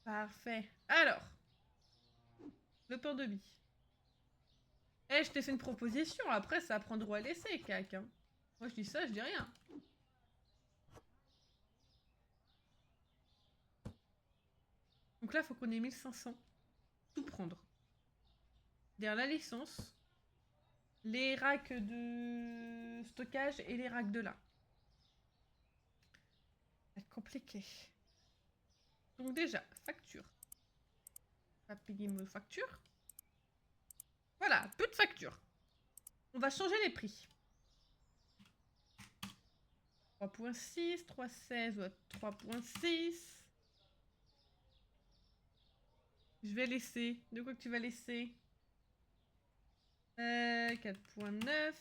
Parfait. Alors, le pain de mie. Eh, je t'ai fait une proposition, après ça prend droit à l'essai, cac. Hein. Moi je dis ça, je dis rien. Donc là, faut qu'on ait 1500. Tout prendre. Derrière la licence, les racks de stockage et les racks de là. Ça va être compliqué. Donc déjà, facture. On va payer nos factures. Voilà, peu de factures. On va changer les prix. 3.6, 3.16 ou 3.6. Je vais laisser. De quoi que tu vas laisser 4.9.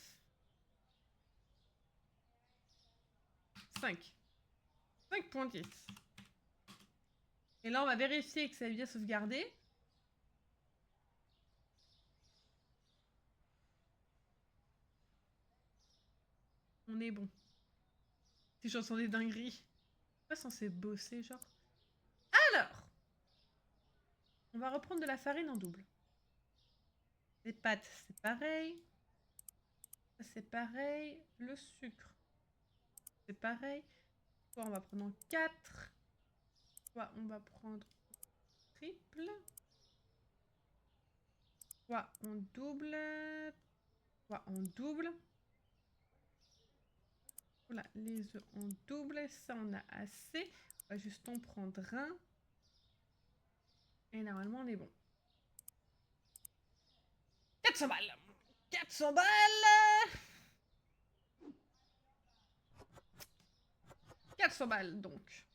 5. 5.10. Et là, on va vérifier que ça est bien sauvegardé. On est bon. Si j'entends des dingueries. Pas censé bosser, genre. Alors, on va reprendre de la farine en double. Les pâtes, c'est pareil. Ça, c'est pareil. Le sucre, c'est pareil. Quoi, on va prendre en 4. Quoi, on va prendre triple. Quoi, on double. Quoi, on double. Voilà, les œufs en double. Ça, on a assez. On va juste en prendre un. Et normalement, on est bon. 400 balles 400 balles 400 balles, donc.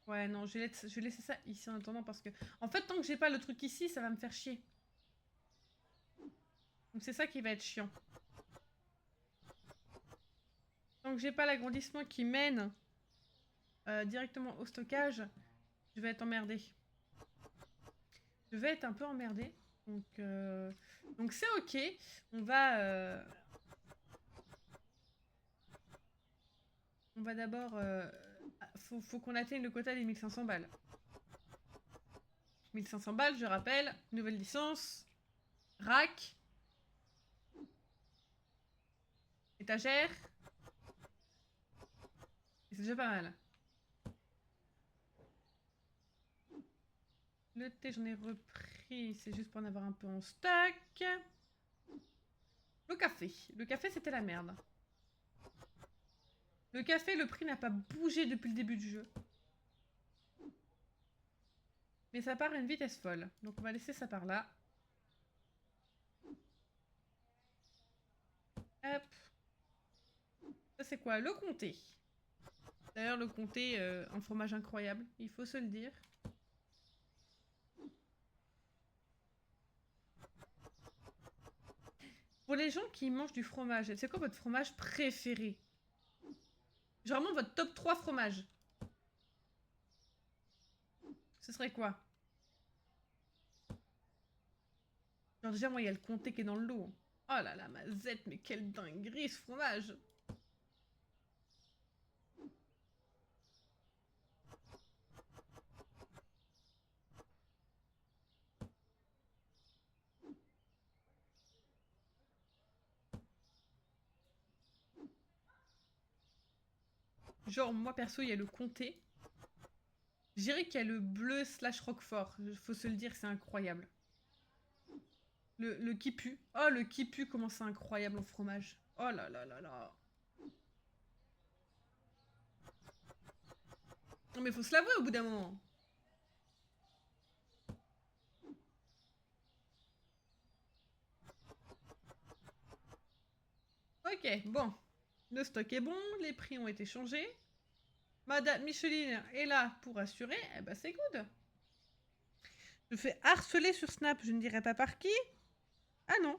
Ouais, non, je vais laisser ça ici en attendant parce que... En fait, tant que j'ai pas le truc ici, ça va me faire chier. Donc c'est ça qui va être chiant. Tant que j'ai pas l'agrandissement qui mène directement au stockage, je vais être emmerdée. Je vais être un peu emmerdée. Donc c'est ok. On va... On va d'abord... faut qu'on atteigne le quota des 1500 balles. 1500 balles, je rappelle. Nouvelle licence. Rack. Étagère. Et c'est déjà pas mal. Le thé, j'en ai repris. C'est juste pour en avoir un peu en stock. Le café. Le café, c'était la merde. Le café, le prix n'a pas bougé depuis le début du jeu. Mais ça part à une vitesse folle. Donc on va laisser ça par là. Hop. Ça, c'est quoi? Le comté. D'ailleurs, le comté, un fromage incroyable. Il faut se le dire. Pour les gens qui mangent du fromage, c'est quoi votre fromage préféré? Genre vraiment votre top 3 fromages. Ce serait quoi? Genre déjà, moi, il y a le comté qui est dans le lot. Oh là là, ma zette, mais quelle dinguerie ce fromage! Genre, moi, perso, il y a le comté. Je dirais qu'il y a le bleu slash roquefort. Faut se le dire, c'est incroyable. Le qui pue. Oh, le qui pue, comment c'est incroyable en fromage. Oh là là là là. Non mais faut se l'avouer au bout d'un moment. Ok, bon. Le stock est bon, les prix ont été changés. Madame Micheline est là pour assurer. Eh ben c'est good. Je fais harceler sur Snap, je ne dirai pas par qui. Ah non.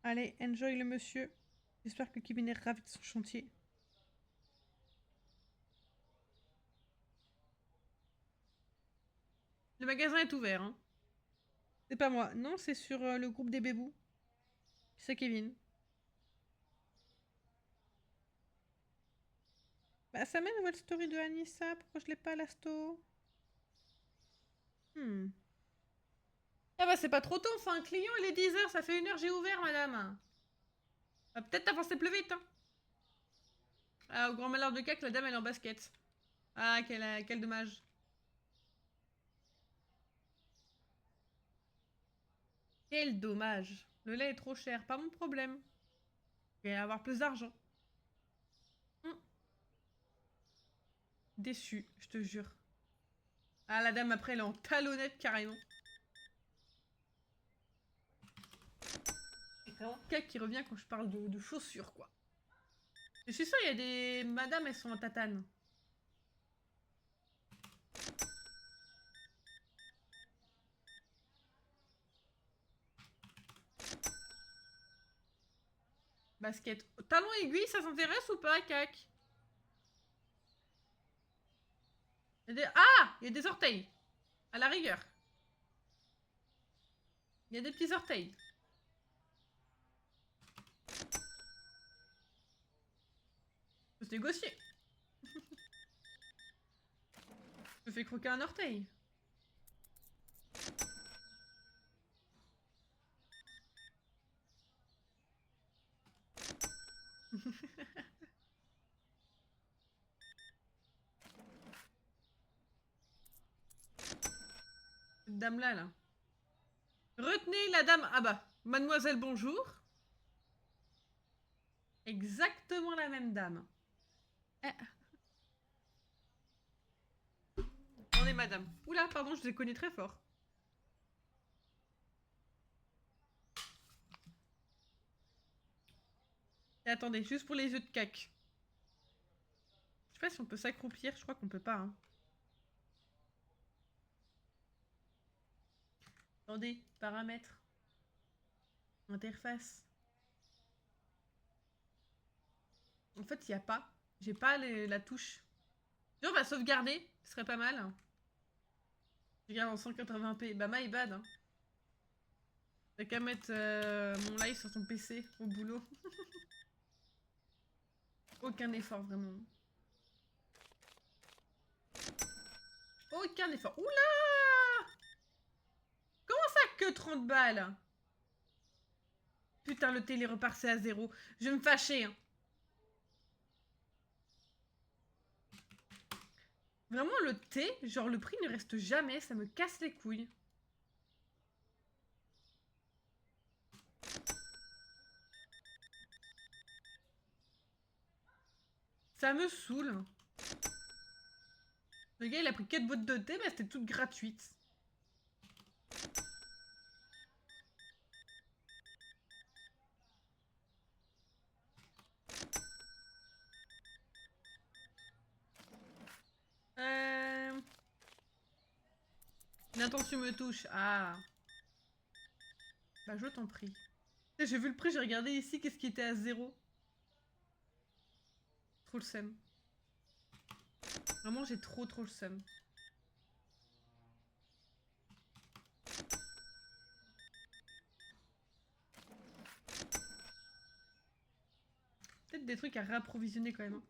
Allez, enjoy le monsieur. J'espère que Kevin est ravi de son chantier. Le magasin est ouvert, hein. C'est pas moi. Non, c'est sur le groupe des bébous. C'est Kevin. Bah, ça met une nouvelle story de Anissa. Pourquoi je l'ai pas, la sto? Ah bah, c'est pas trop tôt. Enfin, un client, il est 10h. Ça fait 1 heure, j'ai ouvert, madame. Va peut-être avancer plus vite, hein. Ah, au grand malheur de cac, la dame, elle est en basket. Ah, quel dommage. Quel dommage. Le lait est trop cher. Pas mon problème. Je vais avoir plus d'argent. Déçu, je te jure. Ah, la dame, après, elle est en talonnette, carrément. C'est vraiment cac qui revient quand je parle de chaussures, quoi. Je suis sûre, il y a des... Madame, elles sont en tatane. Basket. Talon aiguille, ça s'intéresse ou pas, cac? Ah, il y a des orteils. À la rigueur. Il y a des petits orteils. Faut se négocier. Je me fais croquer un orteil. Cette dame-là, là. Retenez la dame... Ah bah, mademoiselle, bonjour. Exactement la même dame. Eh. On est madame. Oula, pardon, je vous ai connu très fort. Et attendez, juste pour les œufs de cac. Je sais pas si on peut s'accroupir, je crois qu'on peut pas. Hein. Attendez, paramètres. Interface. En fait, il n'y a pas. J'ai pas la touche. On va sauvegarder, ce serait pas mal. Je regarde en 180p. Bah, my bad. Hein. T'as qu'à mettre mon live sur ton PC au boulot. Aucun effort, vraiment. Aucun effort. Oula! Comment ça que 30 balles? Putain, le thé est repassé à 0. Je vais me fâcher. Hein. Vraiment, le thé, genre le prix ne reste jamais, ça me casse les couilles. Ça me saoule. Le gars, il a pris 4 boîtes de thé, mais c'était toutes gratuites. Une intention me touche. Ah. Bah, je t'en prie. J'ai vu le prix, j'ai regardé ici, qu'est-ce qui était à 0. Trop le seum. Vraiment, j'ai trop le seum. Peut-être des trucs à réapprovisionner quand même. Hein.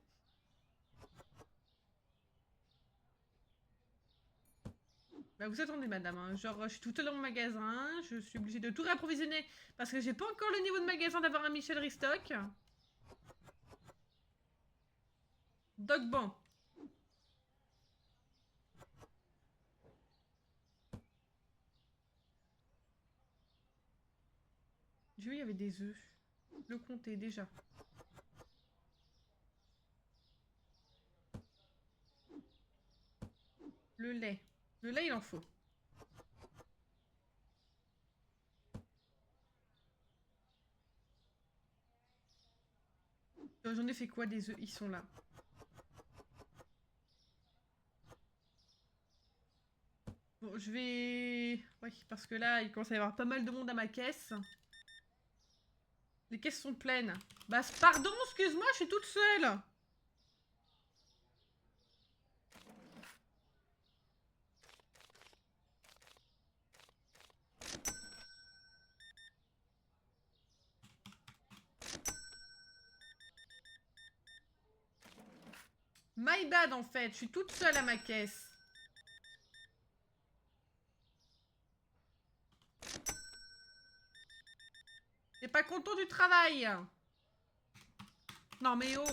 Bah vous attendez madame, hein. Genre je suis tout dans mon magasin, je suis obligée de tout réapprovisionner parce que j'ai pas encore le niveau de magasin d'avoir un Michel Restock. Donc bon. J'ai vu il y avait des œufs. Le compter déjà. Le lait. Le lait il en faut. J'en ai fait quoi des œufs? Ils sont là. Bon, je vais... Ouais, parce que là, il commence à y avoir pas mal de monde à ma caisse. Les caisses sont pleines. Bah, pardon, excuse-moi, je suis toute seule. My bad, en fait. Je suis toute seule à ma caisse. T'es pas content du travail? Non, mais oh.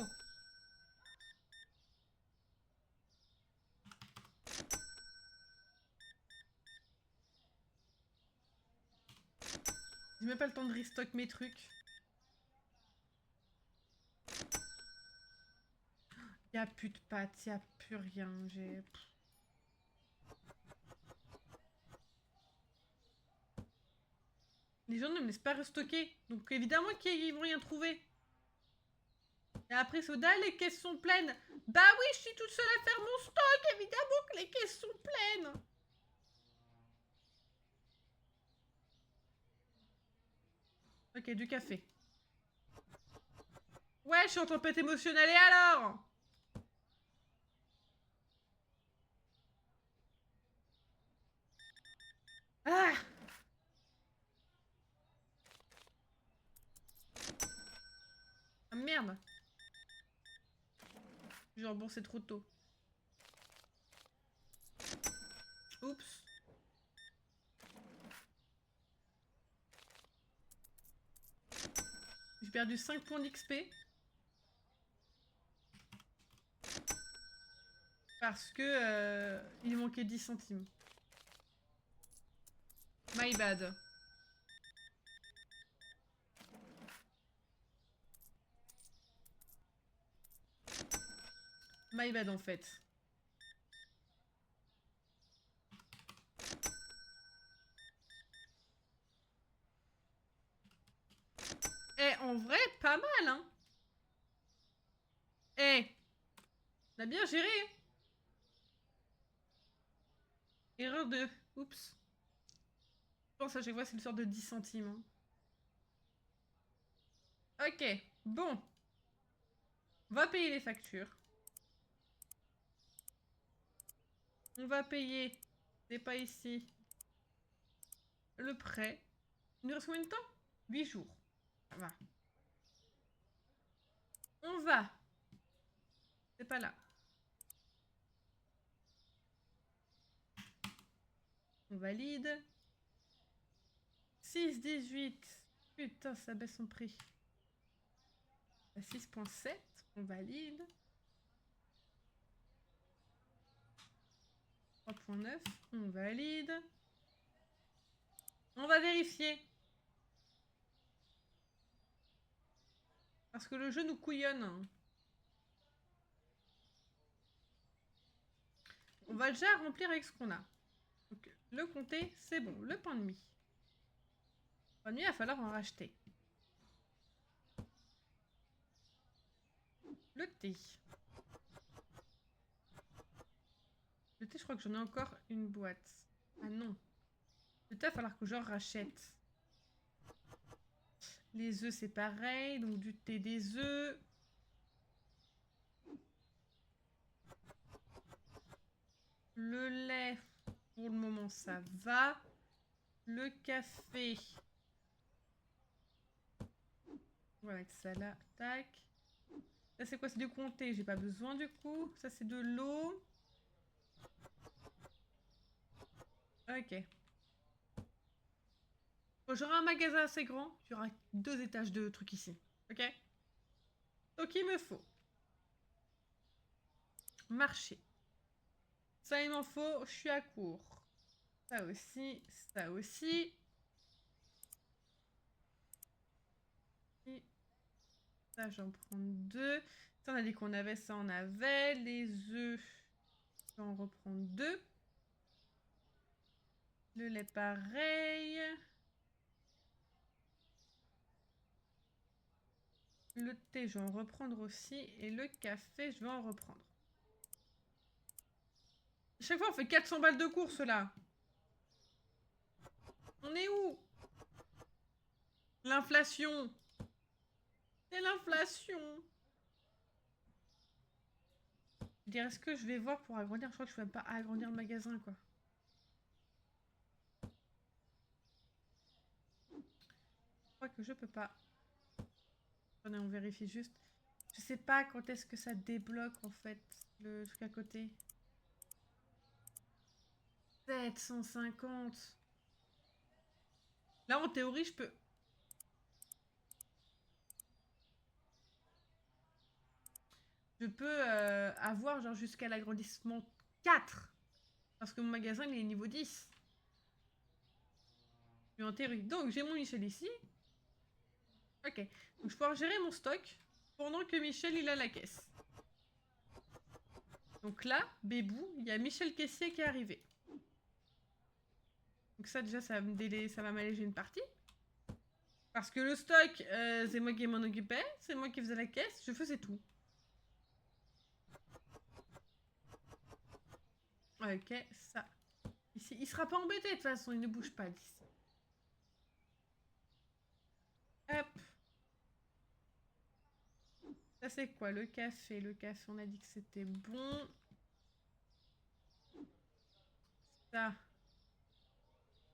J'ai même pas le temps de restock mes trucs. Y'a plus de pâtes, y'a plus rien. J'ai... Les gens ne me laissent pas restocker. Donc évidemment qu'ils vont rien trouver. Et après Soda, les caisses sont pleines. Bah oui, je suis toute seule à faire mon stock. Évidemment que les caisses sont pleines. Ok, du café. Ouais, je suis en tempête émotionnelle, et alors? Ah! Ah merde. Genre bon, c'est trop tôt. Oups. J'ai perdu 5 points d'XP. Parce que il manquait 10 centimes. My bad. My bad en fait. Eh, en vrai, pas mal, hein. Eh, on a bien géré. Erreur de... Oups. Je pense à chaque fois c'est une sorte de 10 centimes. Hein. Ok, bon. On va payer les factures. On va payer, c'est pas ici, le prêt. Il nous reste combien de temps? 8 jours. Ça va. On va. C'est pas là. On valide. 6,18. Putain, ça baisse son prix. À 6,7. On valide. 3,9. On valide. On va vérifier. Parce que le jeu nous couillonne. On va déjà remplir avec ce qu'on a. Donc, le comté, c'est bon. Le pain de mie. Le pain de mie, il va falloir en racheter. Le thé. Le thé, je crois que j'en ai encore une boîte. Ah non. Le thé, il va falloir que j'en rachète. Les œufs, c'est pareil. Donc du thé, des œufs. Le lait, pour le moment, ça va. Le café. On va mettre ça là. Tac. Ça, c'est quoi? C'est du comté. J'ai pas besoin du coup. Ça, c'est de l'eau. Ok. Bon, j'aurai un magasin assez grand. Il y aura 2 étages de trucs ici. Ok? Donc, il me faut marché. Ça, il m'en faut. Je suis à court. Ça aussi. Ça aussi. Et ça, j'en prends 2. Ça, on a dit qu'on avait. Ça, on avait. Les œufs. Je vais en reprendre 2. Le lait, pareil. Le thé, je vais en reprendre aussi. Et le café, je vais en reprendre. Chaque fois, on fait 400 balles de course, là. On est où? L'inflation. Quelle inflation! Je dirais, est-ce que je vais voir pour agrandir? Je crois que je ne peux même pas agrandir le magasin, quoi. Je crois que je peux pas. Attendez, on vérifie juste. Je sais pas quand est-ce que ça débloque, en fait, le truc à côté. 750. Là, en théorie, je peux... Je peux avoir, genre, jusqu'à l'agrandissement 4. Parce que mon magasin, il est niveau 10. Mais en théorie. Donc, j'ai mon Michel ici. Ok. Donc, je peux pouvoir gérer mon stock pendant que Michel, il a la caisse. Donc là, bébou, il y a Michel Caissier qui est arrivé. Donc ça, déjà, ça va m'alléger une partie. Parce que le stock, c'est moi qui m'en occupais. C'est moi qui faisais la caisse. Je faisais tout. Ok, ça. Ici, il sera pas embêté de toute façon, il ne bouge pas d'ici. Hop. Ça c'est quoi? Le café. Le café, on a dit que c'était bon. Ça.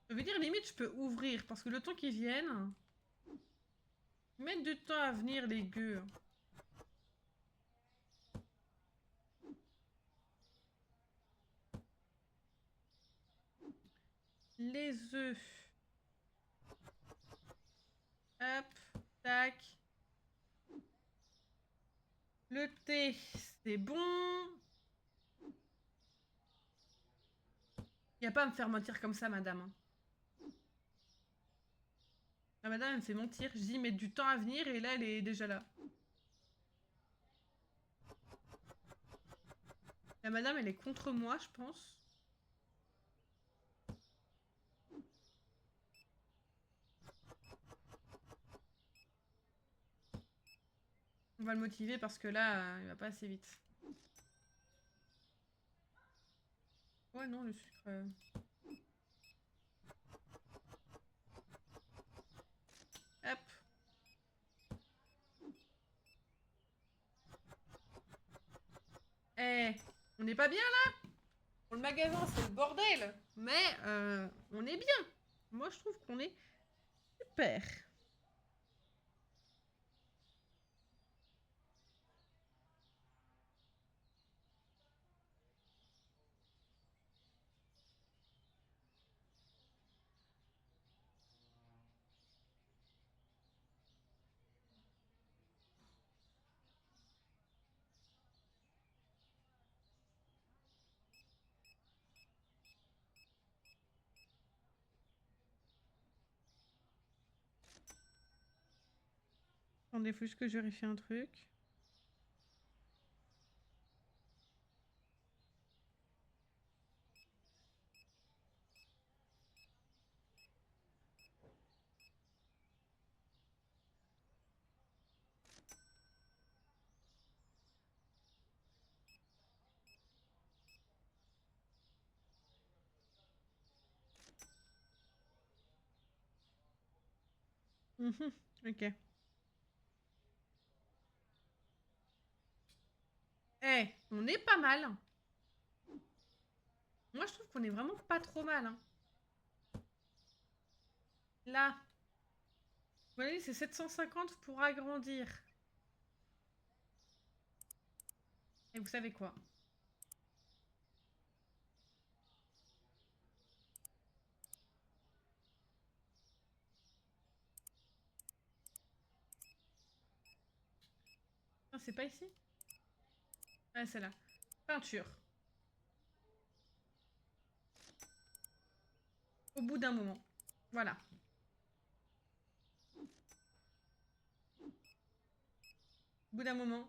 Je veux dire, limite, je peux ouvrir. Parce que le temps qu'ils viennent... Ils mettent du temps à venir, les gueux. Les œufs. Hop. Tac. Le thé, c'est bon. Il n'y a pas à me faire mentir comme ça, madame. La madame, elle me fait mentir. Je dis, mais du temps à venir, et là, elle est déjà là. La madame, elle est contre moi, je pense. On va le motiver parce que là, il va pas assez vite. Ouais, non, le sucre... Hop. Eh, on n'est pas bien là? Pour le magasin, c'est le bordel. Mais on est bien. Moi, je trouve qu'on est super. Attendez, faut juste que je vérifie un truc. Ok. Eh, on est pas mal. Moi, je trouve qu'on est vraiment pas trop mal. Hein. Là, vous voyez, c'est 750 pour agrandir. Et vous savez quoi? Non, c'est pas ici? Ah, c'est là. Peinture. Au bout d'un moment. Voilà. Au bout d'un moment,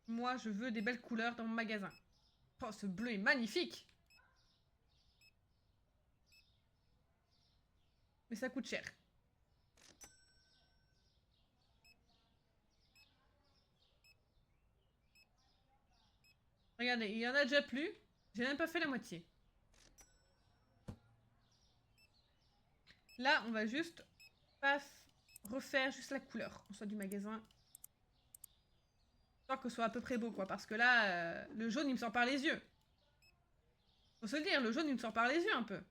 moi, je veux des belles couleurs dans mon magasin. Oh, ce bleu est magnifique! Mais ça coûte cher. Regardez, il y en a déjà plus. J'ai même pas fait la moitié. Là, on va juste paf, refaire juste la couleur. En soit du magasin. histoire que ce soit à peu près beau, quoi. Parce que là, le jaune, il me sort par les yeux. Faut se le dire, le jaune, il me sort par les yeux, un peu.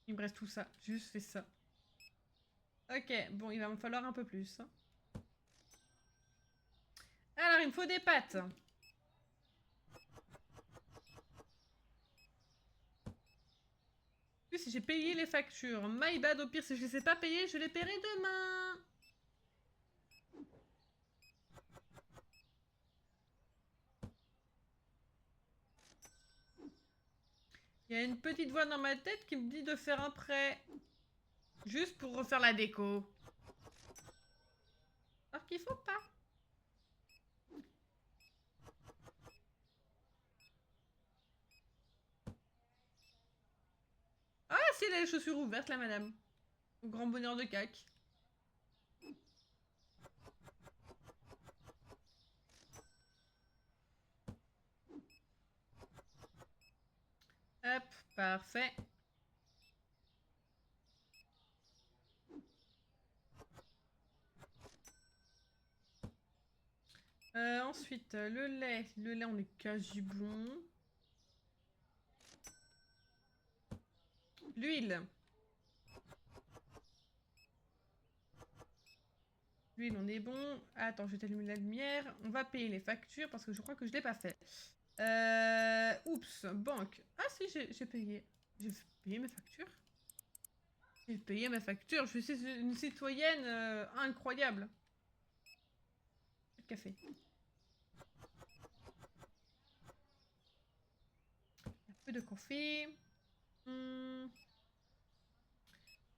Il me reste tout ça. Juste fais ça. Ok, bon, il va me falloir un peu plus. Alors, il me faut des pâtes. En plus, j'ai payé les factures. My bad, au pire, si je les ai pas payées, je les paierai demain. Il y a une petite voix dans ma tête qui me dit de faire un prêt. Juste pour refaire la déco. Alors qu'il faut pas. Ah, si, elle a les chaussures ouvertes, la madame. Au grand bonheur de cac. Hop, parfait. Ensuite, le lait. Le lait, on est quasi bon. L'huile. L'huile, on est bon. Attends, je vais t'allumer la lumière. On va payer les factures parce que je crois que je l'ai pas fait. Oups, banque. Ah si, j'ai payé. J'ai payé mes factures. J'ai payé mes factures. Je suis une citoyenne incroyable. Café. Un peu de café.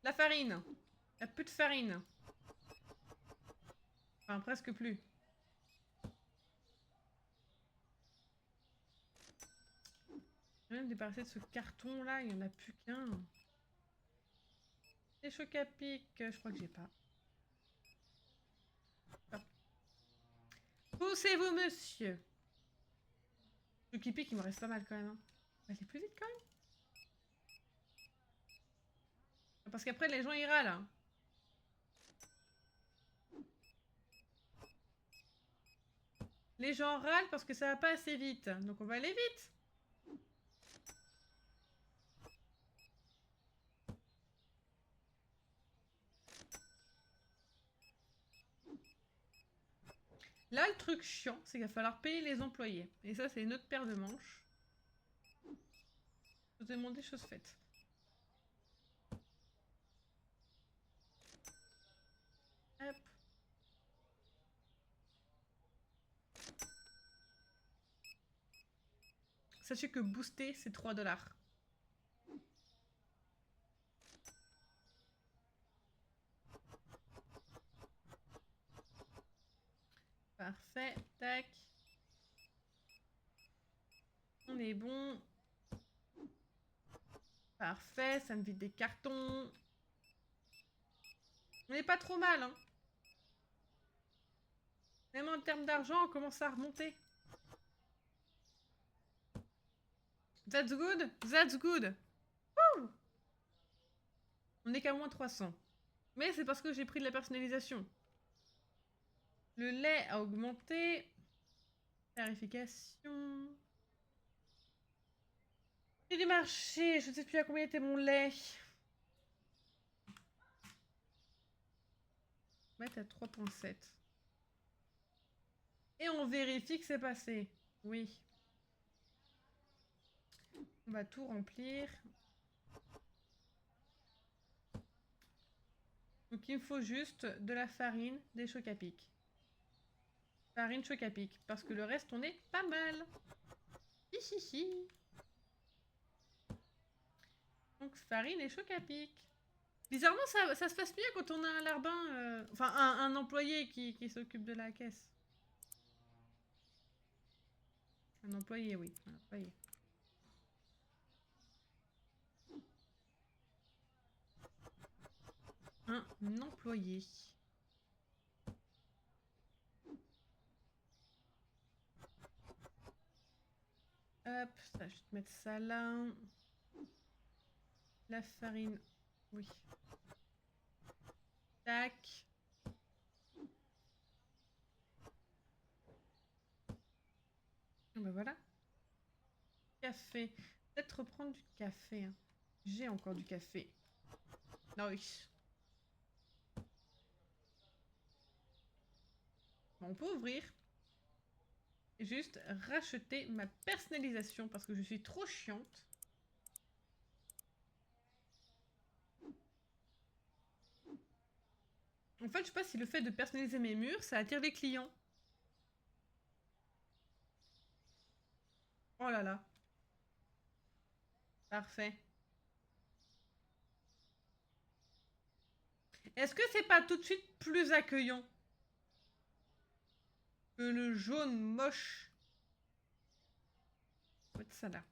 La farine. Il n'y a plus de farine. Enfin, presque plus. Je vais me débarrasser de ce carton là, il n'y en a plus qu'un. Les chocs à pic, je crois que j'ai pas. Ah. Poussez-vous, monsieur. Le qui pique, il me reste pas mal quand même. Hein. On va aller plus vite quand même. Parce qu'après, les gens ils râlent. Hein. Les gens râlent parce que ça va pas assez vite. Donc on va aller vite. Là, le truc chiant, c'est qu'il va falloir payer les employés. Et ça, c'est une autre paire de manches. Je vous demande des choses faites. Hop. Sachez que booster, c'est 3 $. Parfait. Tac. On est bon. Parfait, ça me vide des cartons. On n'est pas trop mal, hein. Même en termes d'argent, on commence à remonter. That's good, that's good. Woo. On n'est qu'à moins 300. Mais c'est parce que j'ai pris de la personnalisation. Le lait a augmenté. Tarification. Prix du marché, je ne sais plus à combien était mon lait. On va mettre à 3,7. Et on vérifie que c'est passé. Oui. On va tout remplir. Donc il me faut juste de la farine, des chocs à pic. Farine choc à pic. Parce que le reste, on est pas mal. Hihihi. Donc farine et choc à pic. Bizarrement, ça se passe mieux quand on a un larbin, enfin un employé qui s'occupe de la caisse. Un employé, oui. Un employé. Un employé. Hop, ça, je vais te mettre ça là. La farine, oui. Tac. Et ben voilà. Café. Peut-être reprendre du café. Hein. J'ai encore du café. Nice. Bon, on peut ouvrir. Et juste racheter ma personnalisation parce que je suis trop chiante. En fait, je sais pas si le fait de personnaliser mes murs, ça attire les clients. Oh là là. Parfait. Est-ce que c'est pas tout de suite plus accueillant que le jaune moche? On va mettre ça là.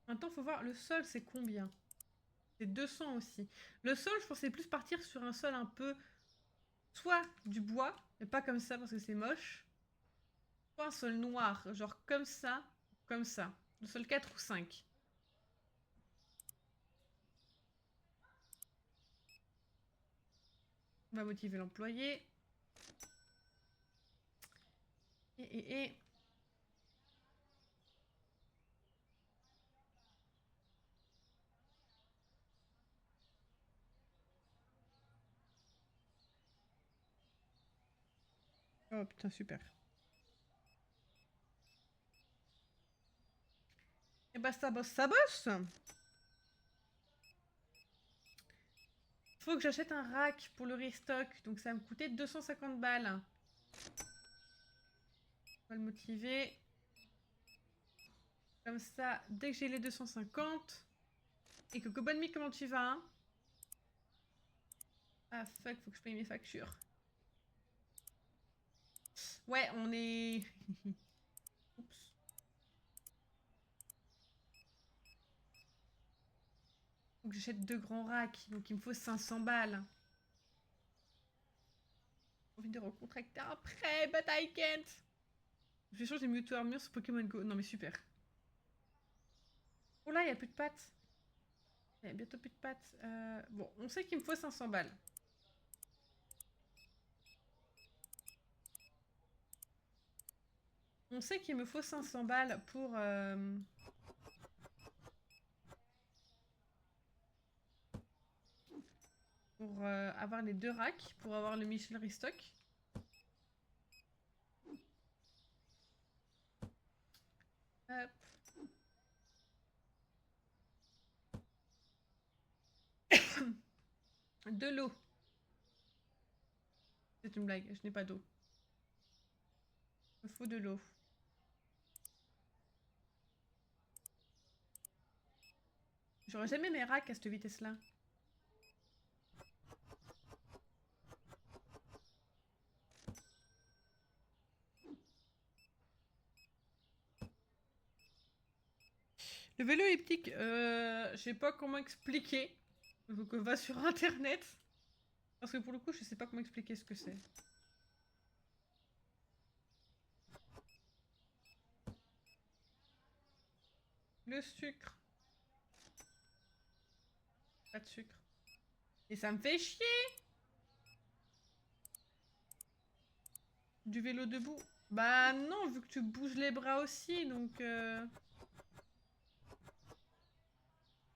Maintenant, faut voir le sol, c'est combien? C'est 200 aussi. Le sol, je pensais plus partir sur un sol un peu... Soit du bois, mais pas comme ça parce que c'est moche. Soit un sol noir, genre comme ça, comme ça. Le sol 4 ou 5. On va motiver l'employé. Et... Oh putain, super. Et bah ça bosse, ça bosse. Faut que j'achète un rack pour le restock, donc ça va me coûter 250 balles. On va le motiver. Comme ça, dès que j'ai les 250... Et que Bonne comment tu vas hein? Ah fuck, faut que je paye mes factures. Ouais, on est... Oups. Faut que j'achète 2 grands racks, donc il me faut 500 balles. J'ai envie de recontracter après, but I can't. Je vais changer Mewtwo Armure sur Pokémon Go. Non mais super. Oh là, il n'y a plus de pattes. Il y a bientôt plus de pattes. Bon, on sait qu'il me faut 500 balles. On sait qu'il me faut 500 balles pour... pour avoir les 2 racks, pour avoir le Michel Restock. Hop. De l'eau. C'est une blague, je n'ai pas d'eau. Il me faut de l'eau. J'aurais jamais mes racks à cette vitesse-là. Le vélo elliptique, je sais pas comment expliquer. Donc va sur internet. Parce que pour le coup, je sais pas comment expliquer ce que c'est. Le sucre. Pas de sucre. Et ça me fait chier. Du vélo debout. Bah non, vu que tu bouges les bras aussi, donc...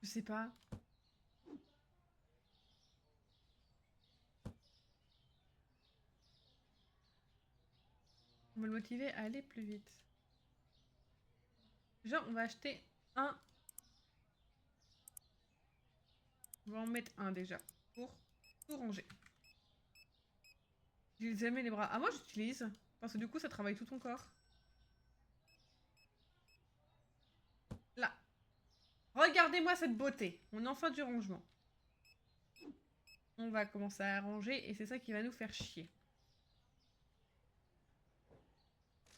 Je sais pas. On va le motiver à aller plus vite. Genre, on va acheter un... On va en mettre un déjà. Pour tout ranger. J'utilise jamais les bras. Ah, moi j'utilise. Parce que du coup, ça travaille tout ton corps. Là. Regardez-moi cette beauté. On est enfin du rangement. On va commencer à ranger et c'est ça qui va nous faire chier.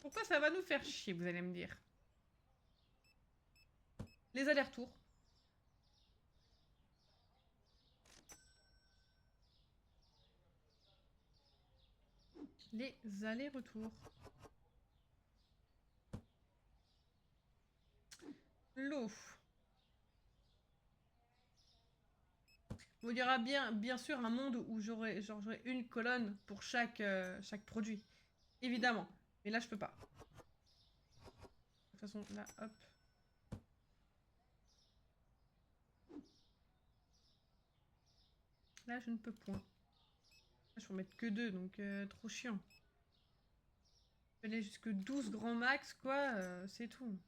Pourquoi ça va nous faire chier, vous allez me dire? Les allers-retours. Les allers-retours. L'eau. Bon, il y aura bien sûr un monde où j'aurai une colonne pour chaque produit. Évidemment. Mais là, je peux pas. De toute façon, là, hop. Là, je ne peux point. Là, je peux en mettre que 2, donc trop chiant. Je vais aller jusque 12 grands max, quoi, c'est tout.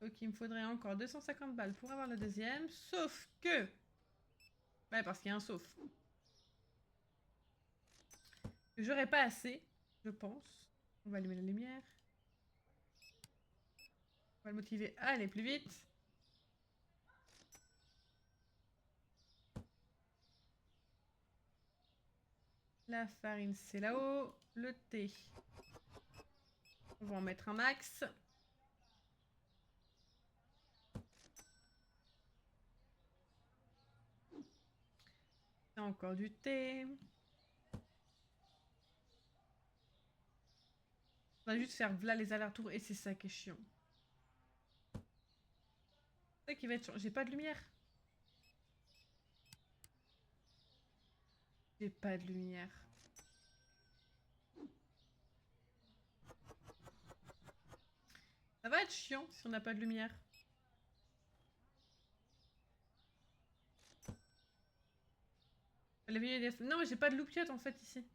Donc, il me faudrait encore 250 balles pour avoir le deuxième, sauf que... Ouais, parce qu'il y a un sauf. J'aurais pas assez, je pense. On va allumer la lumière. On va le motiver à aller plus vite. La farine, c'est là-haut. Le thé. On va en mettre un max. C'est encore du thé. On va juste faire là les allers-retours et c'est ça qui est chiant. C'est ça qui va être chiant. J'ai pas de lumière. J'ai pas de lumière. Ça va être chiant si on n'a pas de lumière. Non, mais j'ai pas de loupiote en fait ici.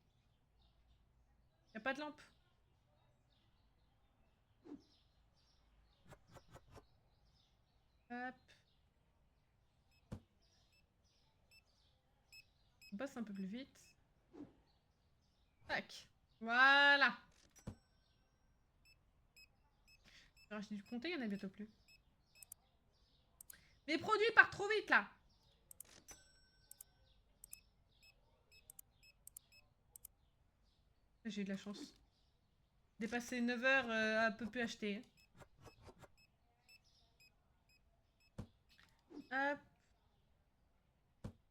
Y a pas de lampe. Hop. On passe un peu plus vite. Tac. Voilà. Je vais racheter du comté, il y en a bientôt plus. Les produits partent trop vite là. J'ai eu de la chance. Dépasser 9 heures, à peu plus acheter. Hop.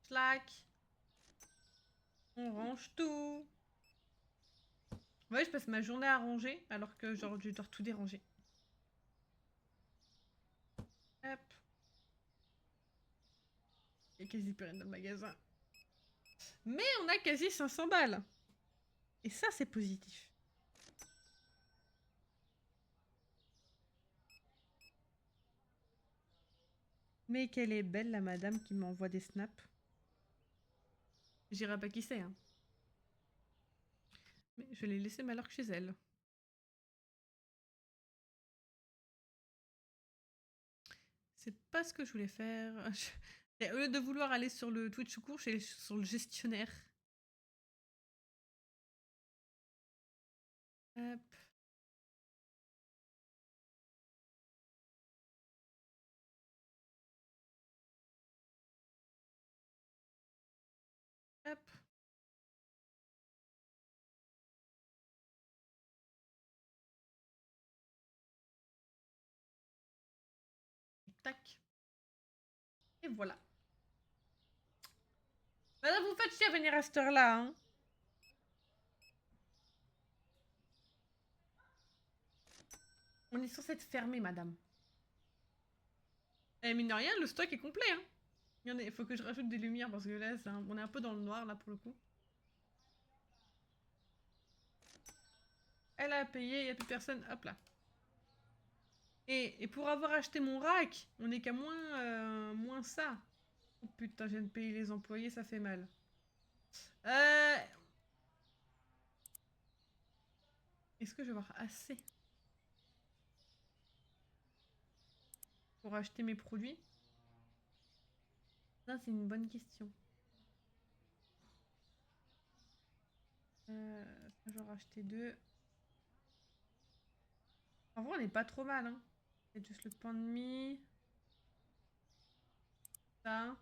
Slack. On range tout. Ouais, je passe ma journée à ranger alors que genre je dois tout déranger. Hop. Il n'y a quasi plus rien dans le magasin. Mais on a quasi 500 balles. Et ça, c'est positif. Mais qu'elle est belle, la madame qui m'envoie des snaps. Je dirais pas qui c'est, hein. Mais je l'ai laissé malheur chez elle. C'est pas ce que je voulais faire. Et au lieu de vouloir aller sur le Twitch tout court, je suis allée sur le gestionnaire. Hop. Hop. Tac. Et voilà. Madame, vous faites chier à venir à cette heure-là, hein. On est censé être fermé, madame. Et mine de rien, le stock est complet, hein. Il faut que je rajoute des lumières parce que là, on est un peu dans le noir, là, pour le coup. Elle a payé, il n'y a plus personne. Hop là. Et pour avoir acheté mon rack, on est qu'à moins ça. Oh putain, je viens de payer les employés, ça fait mal. Est-ce que je vais avoir assez pour acheter mes produits? Ça, c'est une bonne question. Ça, j'en racheter 2. En vrai, on n'est pas trop mal, hein. C'est juste le pain de mie. Ça.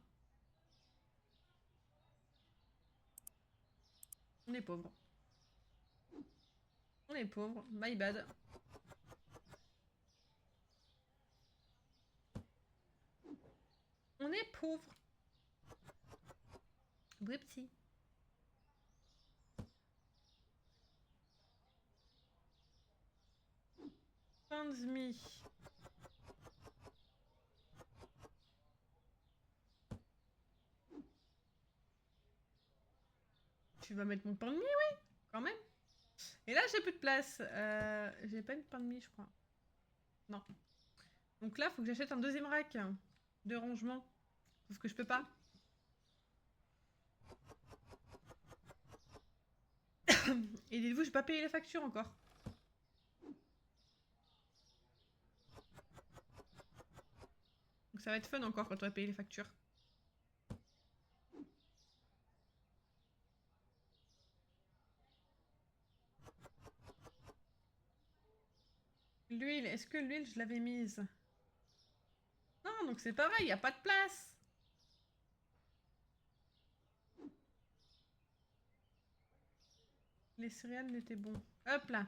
On est pauvre. On est pauvre. My bad. On est pauvre. Oui, petit. pain de mie. Tu vas mettre mon pain de mie, oui, quand même. Et là, j'ai plus de place. J'ai pas de pain de mie, je crois. Non. Donc là, faut que j'achète un deuxième rack de rangement. Sauf que je peux pas. Et dites-vous, j'ai pas payé les factures encore. Donc ça va être fun encore quand on va payer les factures. L'huile, est-ce que l'huile, je l'avais mise? Non, donc c'est pareil, il a pas de place. Les céréales n'étaient bons. Hop là.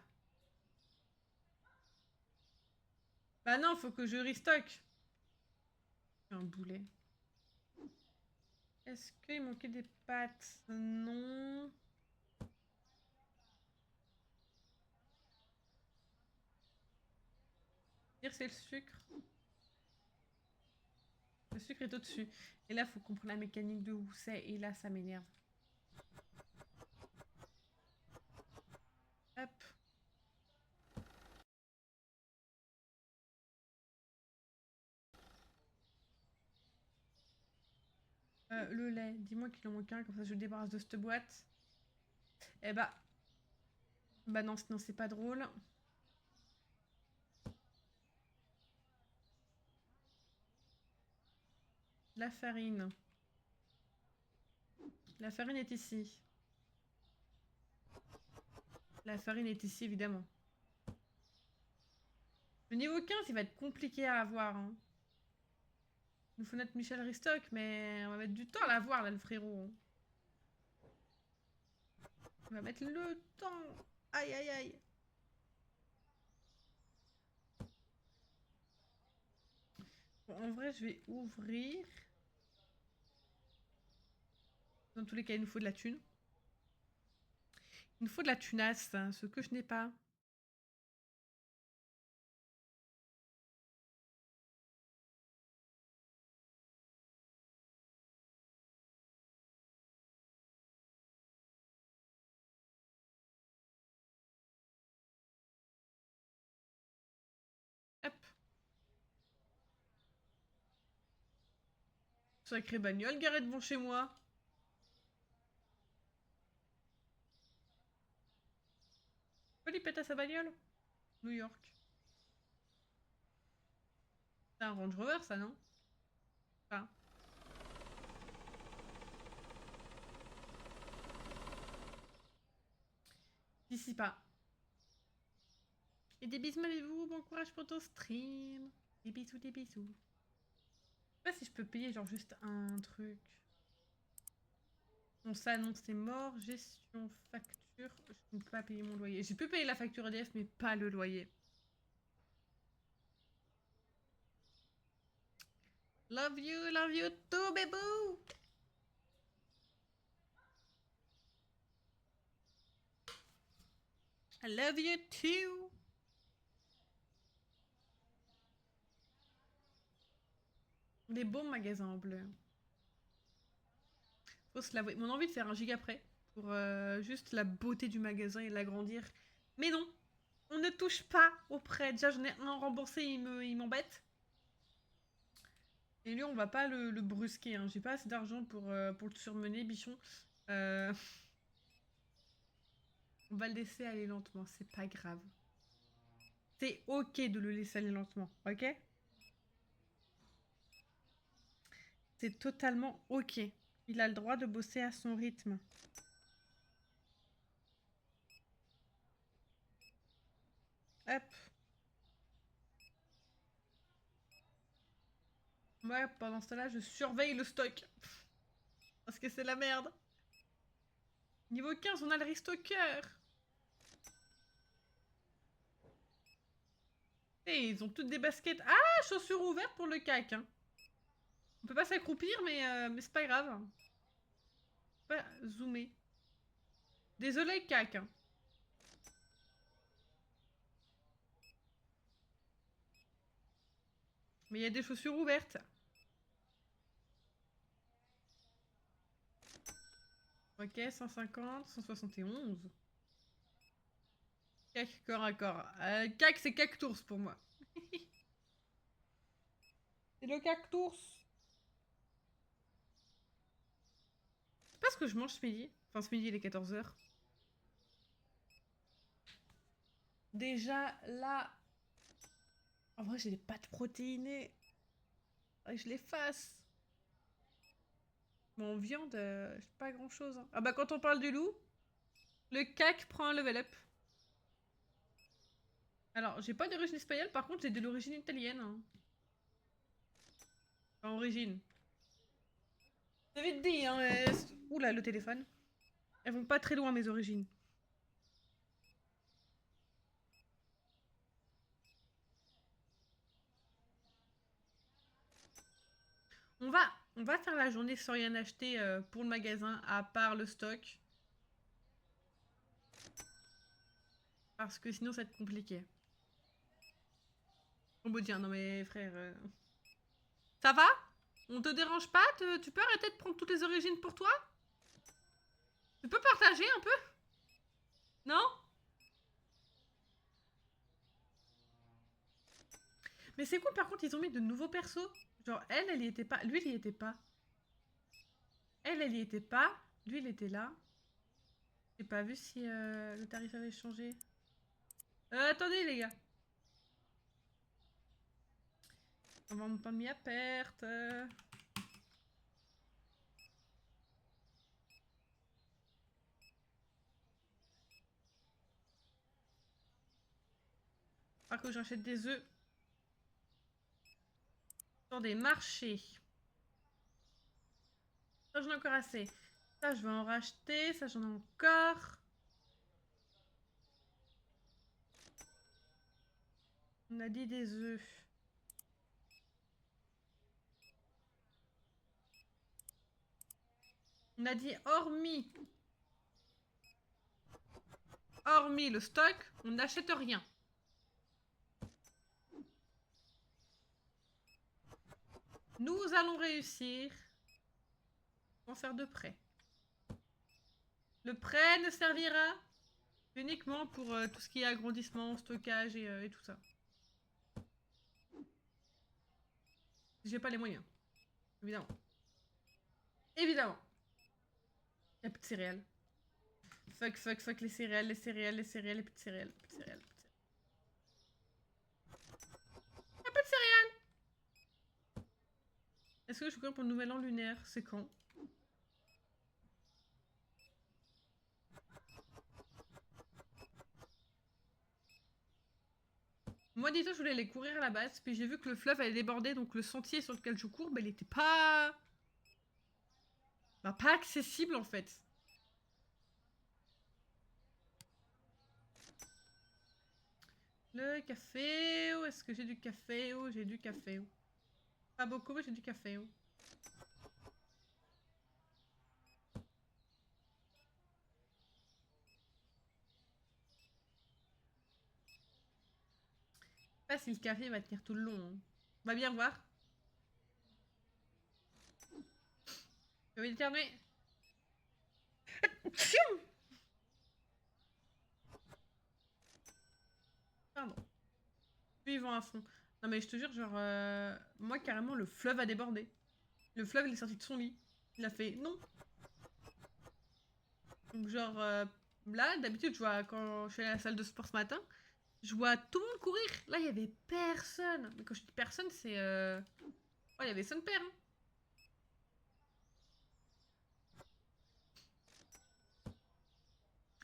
Bah non, faut que je restock. Un boulet. Est-ce qu'il manquait des pâtes? Non. Dire c'est le sucre. Le sucre est au-dessus. Et là, faut comprendre la mécanique de où c'est. Et là, ça m'énerve. Hop. Le lait. Dis-moi qu'il en manque un, comme ça je me débarrasse de cette boîte. Eh bah. Bah non, sinon c'est pas drôle. La farine. La farine est ici. La farine est ici, évidemment. Le niveau 15, il va être compliqué à avoir. Hein. Il nous faut notre Michel Restock, mais on va mettre du temps à l'avoir, là, le frérot. On va mettre le temps. Aïe, aïe, aïe. Bon, en vrai, je vais ouvrir. Dans tous les cas, il nous faut de la thune. Il nous faut de la tunasse, hein, ce que je n'ai pas. Hop. Sacré bagnole garée devant chez moi. Oli pète à sa bagnole. New York. C'est un Range Rover, ça, non? Enfin. D'ici pas. Et des bisous, vous, bon courage pour ton stream. Des bisous, des bisous. Je sais pas si je peux payer genre juste un truc. Bon, ça, non, c'est mort. Gestion, facture. Je ne peux pas payer mon loyer. J'ai pu payer la facture EDF, mais pas le loyer. Love you too, bébou. I love you too. Des beaux magasins en bleu. Faut se l'avouer. Mon envie de faire un giga prêt pour juste la beauté du magasin et l'agrandir. Mais non, on ne touche pas au prêt. Déjà, j'en ai un remboursé, il m'embête. Et lui, on va pas le brusquer. Hein. J'ai pas assez d'argent pour le surmener, bichon. On va le laisser aller lentement, c'est pas grave. C'est ok de le laisser aller lentement, ok? C'est totalement ok. Il a le droit de bosser à son rythme. Hop. Ouais, pendant ce temps-là, je surveille le stock. Parce que c'est la merde. Niveau 15, on a le restocker. Et ils ont toutes des baskets. Ah, chaussures ouvertes pour le cac. Hein. On peut pas s'accroupir, mais c'est pas grave. Pas zoomer. Désolé, cac. Hein. Mais il y a des chaussures ouvertes. Ok, 150, 171. Cac, corps à corps. Cac, c'est cactours pour moi. C'est le cactours. C'est pas ce que je mange ce midi. Enfin, ce midi, il est 14h. Déjà, là... En vrai, j'ai des pâtes protéinées. Faudrait que je les fasse. Bon, en viande, j'ai pas grand-chose. Hein. Ah bah, quand on parle du loup, le cac prend un level up. Alors, j'ai pas d'origine espagnole, par contre, j'ai de l'origine italienne. Hein. Enfin, origine. J'avais dit, hein. Oula, le téléphone. Elles vont pas très loin, mes origines. On va, on va faire la journée sans rien acheter pour le magasin, à part le stock. Parce que sinon, ça va être compliqué. On peut dire, non mais frère... Ça va? On te dérange pas? Tu peux arrêter de prendre toutes les origines pour toi? Tu peux partager un peu? Non? Mais c'est cool, par contre, ils ont mis de nouveaux persos. Genre, elle y était pas. Lui, il y était pas. Elle y était pas. Lui, il était là. J'ai pas vu si le tarif avait changé. Attendez, les gars. On va pas mis à perte. Par contre, j'achète des œufs. Sur des marchés. Ça, j'en ai encore assez. Ça, je vais en racheter. Ça, j'en ai encore. On a dit des œufs. On a dit hormis le stock, on n'achète rien. Nous allons réussir sans faire de prêt. Le prêt ne servira uniquement pour tout ce qui est agrandissement, stockage et tout ça. J'ai pas les moyens. Évidemment. Évidemment. Il n'y a plus de céréales. Fuck les céréales, les céréales, les céréales, et plus de céréales, plus de céréales, plus de céréales. Il n'y a plus de céréales. Est-ce que je suis quand pour le nouvel an lunaire? C'est quand? Moi, dis-toi, je voulais aller courir à la base, puis j'ai vu que le fleuve allait déborder, donc le sentier sur lequel je cours, bah, il était pas... Bah, pas accessible, en fait. Le café, où est-ce que j'ai du café? Oh, j'ai du café. Pas beaucoup, mais j'ai du café. Je sais pas si le café va tenir tout le long. Hein. On va bien voir. Je vais éternuer. Pardon. Suivant à fond. Non mais je te jure, genre... moi, carrément, le fleuve a débordé. Le fleuve, il est sorti de son lit. Il a fait non. Donc genre... là, d'habitude, je vois quand je suis à la salle de sport ce matin, je vois tout le monde courir. Là, il y avait personne. Mais quand je dis personne, c'est... Oh, il y avait son père. Hein.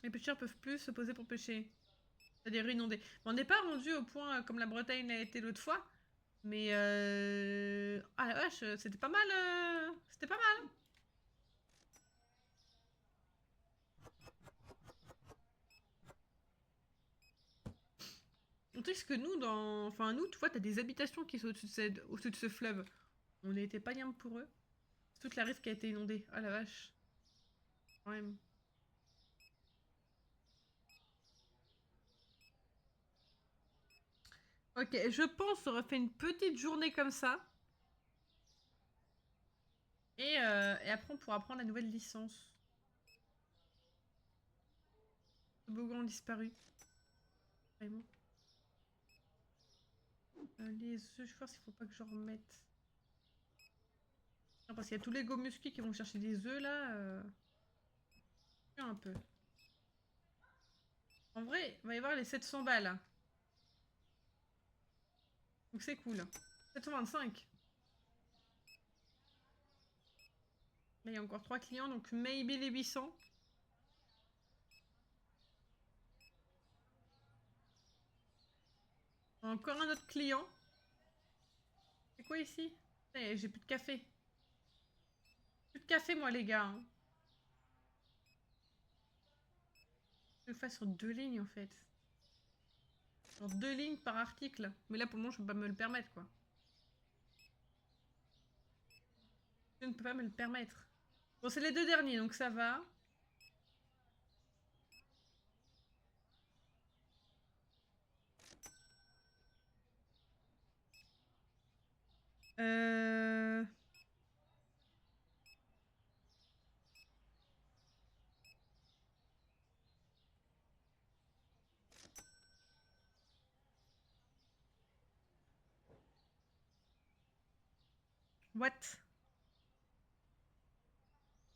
Les pêcheurs peuvent plus se poser pour pêcher. C'est-à-dire inondés. Mais on n'est pas rendu au point comme la Bretagne l'a été l'autre fois. Mais ah la vache, c'était pas mal. C'était pas mal. On dit que nous, dans... Enfin, nous, tu vois, t'as des habitations qui sont au-dessus de ce fleuve. On n'était pas bien pour eux. C'est toute la rive qui a été inondée. Ah la vache. Quand même. Ok, je pense qu'on aurait fait une petite journée comme ça. Et après, on pourra prendre la nouvelle licence. Toboggan disparu. Vraiment. Les œufs, je pense qu'il faut pas que j'en remette. Non, parce qu'il y a tous les gomusquis qui vont chercher des œufs là. Un peu. En vrai, il va y avoir les 700 balles. Donc c'est cool. 725. Mais il y a encore 3 clients, donc maybe les 800. Encore un autre client. C'est quoi ici? Eh, j'ai plus de café. Plus de café, moi, les gars. Hein. Je le fais sur 2 lignes, en fait. Sur 2 lignes par article. Mais là, pour le moment, je peux pas me le permettre, quoi. Je ne peux pas me le permettre. Bon, c'est les 2 derniers, donc ça va. Euh... What?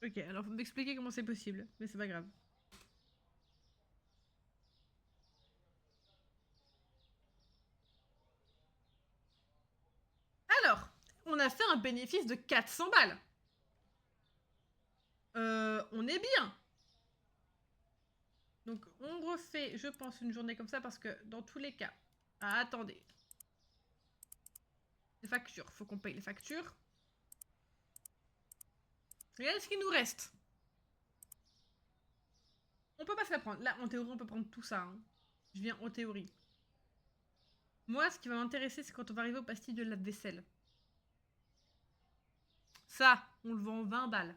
Ok, alors faut m'expliquer comment c'est possible, mais c'est pas grave. Alors, on a fait un bénéfice de 400 balles. On est bien. Donc, on refait, je pense, une journée comme ça parce que dans tous les cas. Ah, attendez. Les factures, faut qu'on paye les factures. Regardez ce qu'il nous reste. On peut pas se la prendre. Là, en théorie, on peut prendre tout ça. Hein. Je viens en théorie. Moi, ce qui va m'intéresser, c'est quand on va arriver au pastilles de lave-vaisselle. Ça, on le vend 20 balles.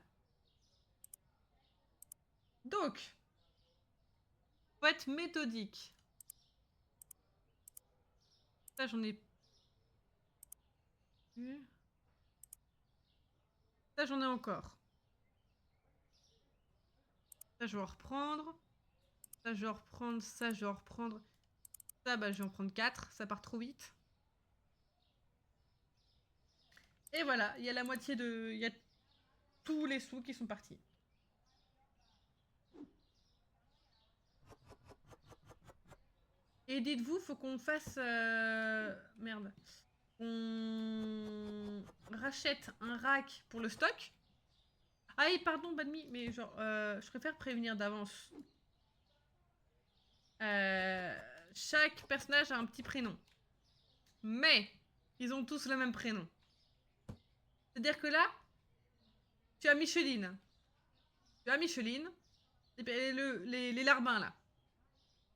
Donc, faut être méthodique. Ça, j'en ai plus. Ça, j'en ai encore. Ça, je vais en reprendre. Ça, je vais en reprendre. Ça, je vais en reprendre. Ça, bah, je vais en prendre 4. Ça part trop vite. Et voilà, il y a la moitié de... Il y a tous les sous qui sont partis. Et dites-vous, faut qu'on fasse... Merde. On rachète un rack pour le stock. Ah et pardon, Badmi, mais genre, je préfère prévenir d'avance. Euh, Chaque personnage a un petit prénom. Mais, ils ont tous le même prénom. C'est-à-dire que là, tu as Micheline. Tu as Micheline. Et les larbins, là.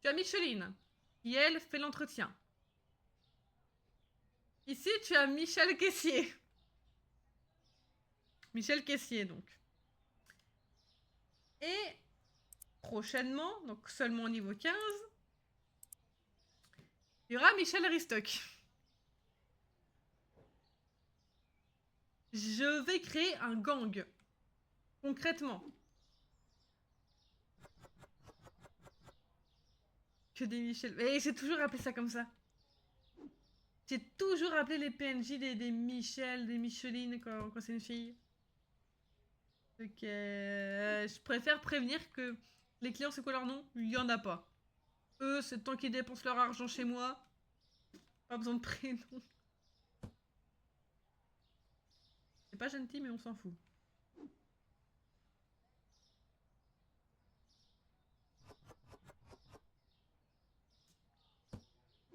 Tu as Micheline, qui, elle, fait l'entretien. Ici, tu as Michel Caissier. Michel Caissier, donc. Et prochainement, donc seulement au niveau 15, il y aura Michel Aristoc. Je vais créer un gang. Concrètement. Que des Michel. Et j'ai toujours appelé ça comme ça. J'ai toujours appelé les PNJ des Michel, des Micheline quand c'est une fille. Donc, je préfère prévenir que les clients, c'est quoi leur nom? Il y en a pas. Eux, c'est tant qu'ils dépensent leur argent chez moi. Pas besoin de prénom. C'est pas gentil, mais on s'en fout.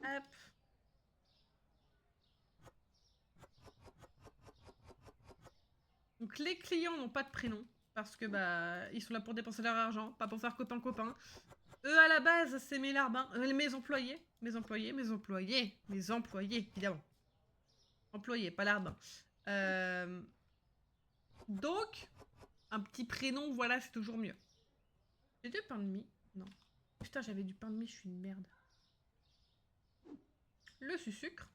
Hop. Donc les clients n'ont pas de prénom. Parce que bah ils sont là pour dépenser leur argent, pas pour faire copain-copain. Eux à la base c'est mes larbins, mes employés. Mes employés, mes employés. Mes employés, évidemment. Employés, pas larbins. Donc, un petit prénom, voilà, c'est toujours mieux. J'ai du pain de mie? Non. Putain, j'avais du pain de mie, je suis une merde. le sucre.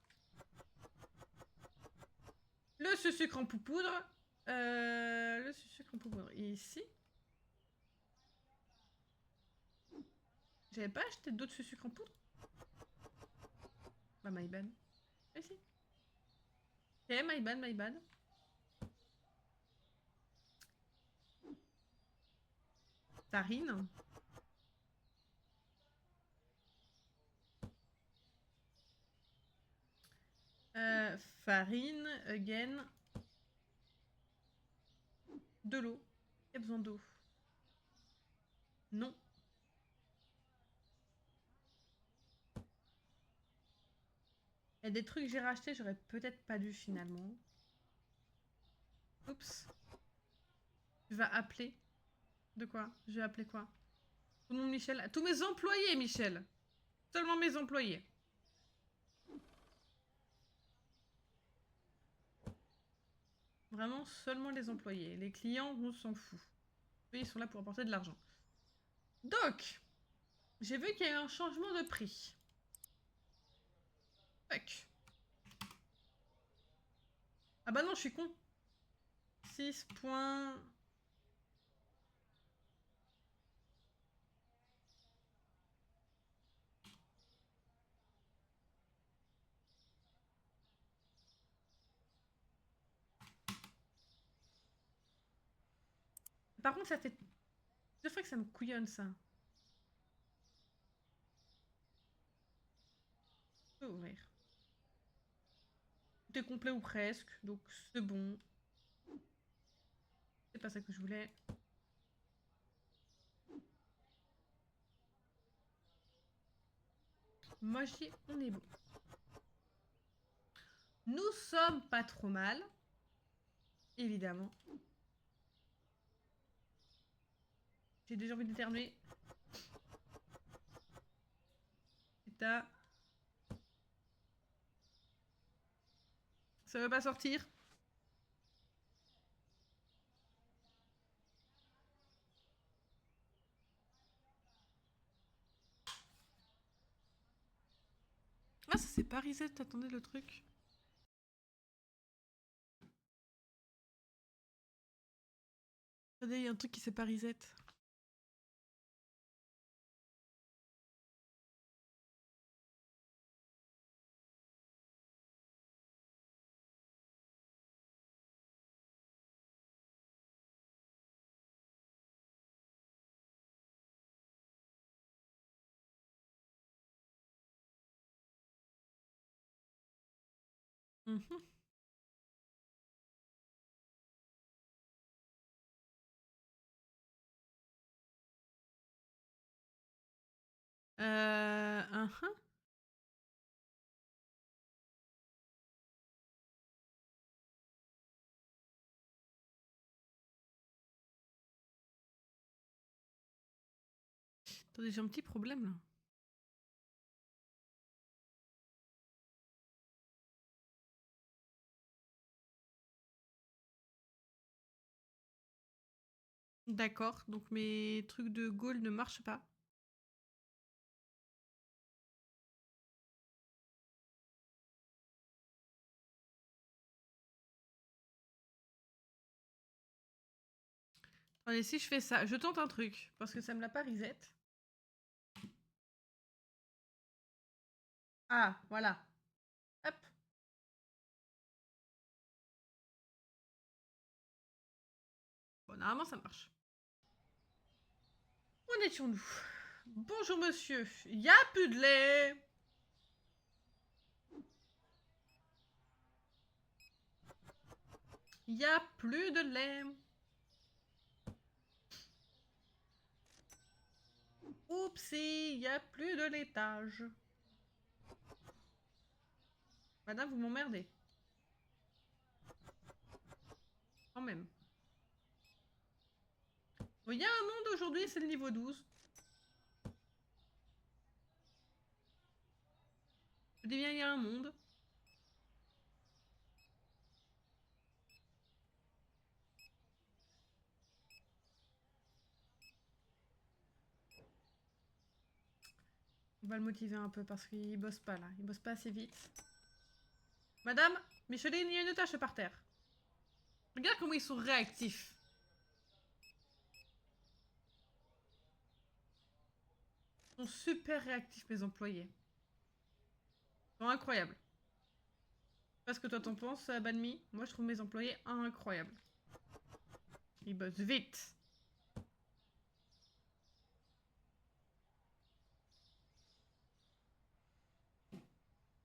Le sucre en poudre. Le sucre en poudre. Ici. J'avais pas acheté d'autres sucre en poudre. Bah, my bad. Ici. Ok, my bad, my bad. Farine. Farine, again. De l'eau. Il y a besoin d'eau. Non. Il y a des trucs que j'ai rachetés, j'aurais peut-être pas dû finalement. Oups. Tu vas appeler. De quoi? Je vais appeler quoi? Tout le monde, Michel. Tous mes employés, Michel. Seulement mes employés. Vraiment seulement les employés. Les clients, on s'en fout. Eux, ils sont là pour apporter de l'argent. Donc, j'ai vu qu'il y a eu un changement de prix. Tac. Ah bah non, je suis con. 6 points... Par contre, ça fait 2 fois que ça me couillonne, ça. Je peux ouvrir. Tout est complet ou presque, donc c'est bon. C'est pas ça que je voulais. Moi, je dis, on est bon. Nous sommes pas trop mal. Évidemment. J'ai déjà envie d'éternuer. Putain. Ça veut pas sortir. Ah, ça c'est pas reset, attendez le truc. Attendez, il y a un truc qui s'est pas reset. Mhm. Uh-huh. Attendez, j'ai un petit problème là. D'accord, donc mes trucs de Gaulle ne marchent pas. Allez, si je fais ça, je tente un truc, parce que ça me l'a pas reset. Ah, voilà. Hop. Bon, normalement ça marche. Où en étions-nous? Bonjour monsieur, il y a plus de lait. Il y a plus de lait. Oupsie, il y a plus de laitage. Madame, vous m'emmerdez. Quand même. Bon, il y a un monde aujourd'hui, c'est le niveau 12. Je dis bien, il y a un monde. On va le motiver un peu parce qu'il bosse pas là. Il bosse pas assez vite. Madame, Micheline, il y a une tâche par terre. Regarde comment ils sont réactifs. Ils sont super réactifs, mes employés. Ils sont incroyables. Je sais pas ce que toi t'en penses, Banmi. Moi, je trouve mes employés incroyables. Ils bossent vite.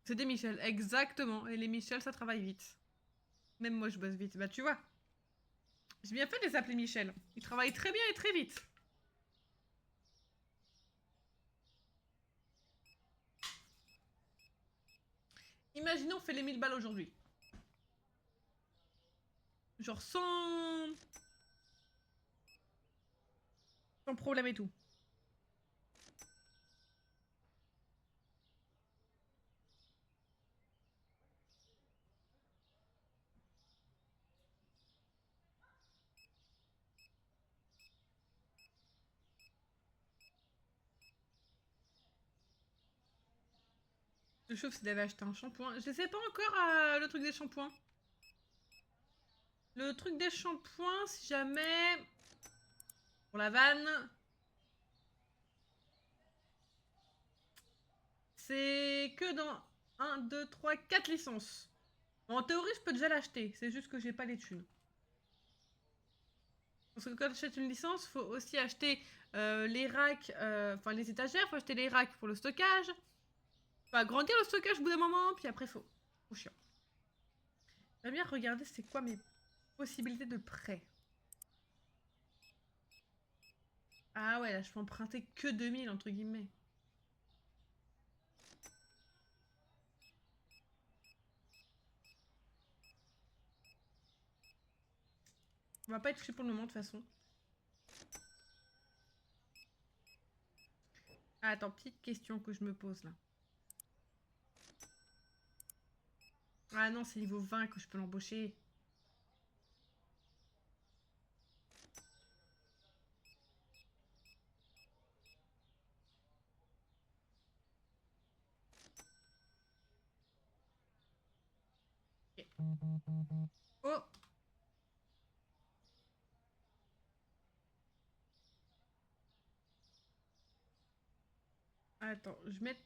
C'est des Michel, exactement. Et les Michel, ça travaille vite. Même moi, je bosse vite. Bah, tu vois. J'ai bien fait de les appeler Michel. Ils travaillent très bien et très vite. Imaginons, on fait les 1000 balles aujourd'hui. Genre sans problème et tout. Le chauve s'il avait acheté un shampoing. Je sais pas encore le truc des shampoings. Le truc des shampoings, si jamais... Pour la vanne... C'est que dans 1, 2, 3, 4 licences. Bon, en théorie, je peux déjà l'acheter. C'est juste que j'ai pas les thunes. Parce que quand tu achètes une licence, faut aussi acheter les racks, enfin les étagères, faut acheter les racks pour le stockage. Faut agrandir le stockage au bout d'un moment, puis après faut chiant. J'aimerais bien regarder c'est quoi mes possibilités de prêt. Ah ouais, là je peux emprunter que 2000 entre guillemets. On va pas être touché pour le moment de toute façon. Ah, attends, petite question que je me pose là. Ah non, c'est niveau 20 que je peux l'embaucher. Ok. Oh! Attends, je mets...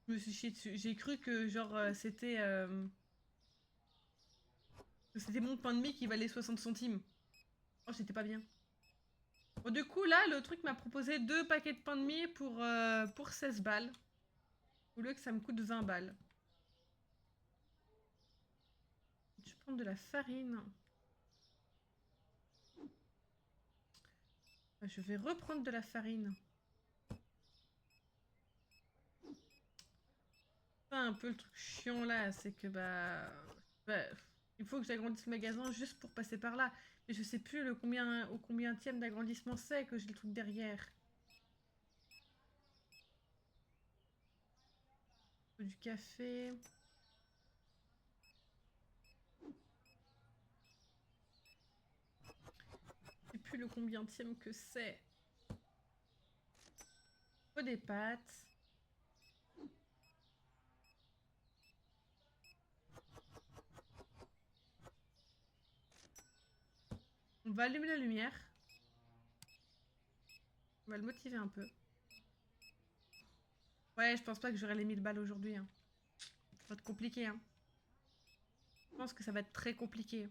Je me suis chié dessus. J'ai cru que genre c'était mon pain de mie qui valait 60 centimes. Oh, j'étais pas bien. Bon, du coup, là, le truc m'a proposé 2 paquets de pain de mie pour 16 balles. Au lieu que ça me coûte 20 balles. Je vais prendre de la farine. Je vais reprendre de la farine. Ça, un peu le truc chiant là, c'est que bah, il faut que j'agrandisse le magasin juste pour passer par là. Mais je sais plus au combienième d'agrandissement c'est que j'ai le truc derrière. Du café. Je sais plus le combienième que c'est. Faut des pâtes. On va allumer la lumière. On va le motiver un peu. Ouais, je pense pas que j'aurai les 1000 balles aujourd'hui. Hein. Ça va être compliqué. Hein. Je pense que ça va être très compliqué.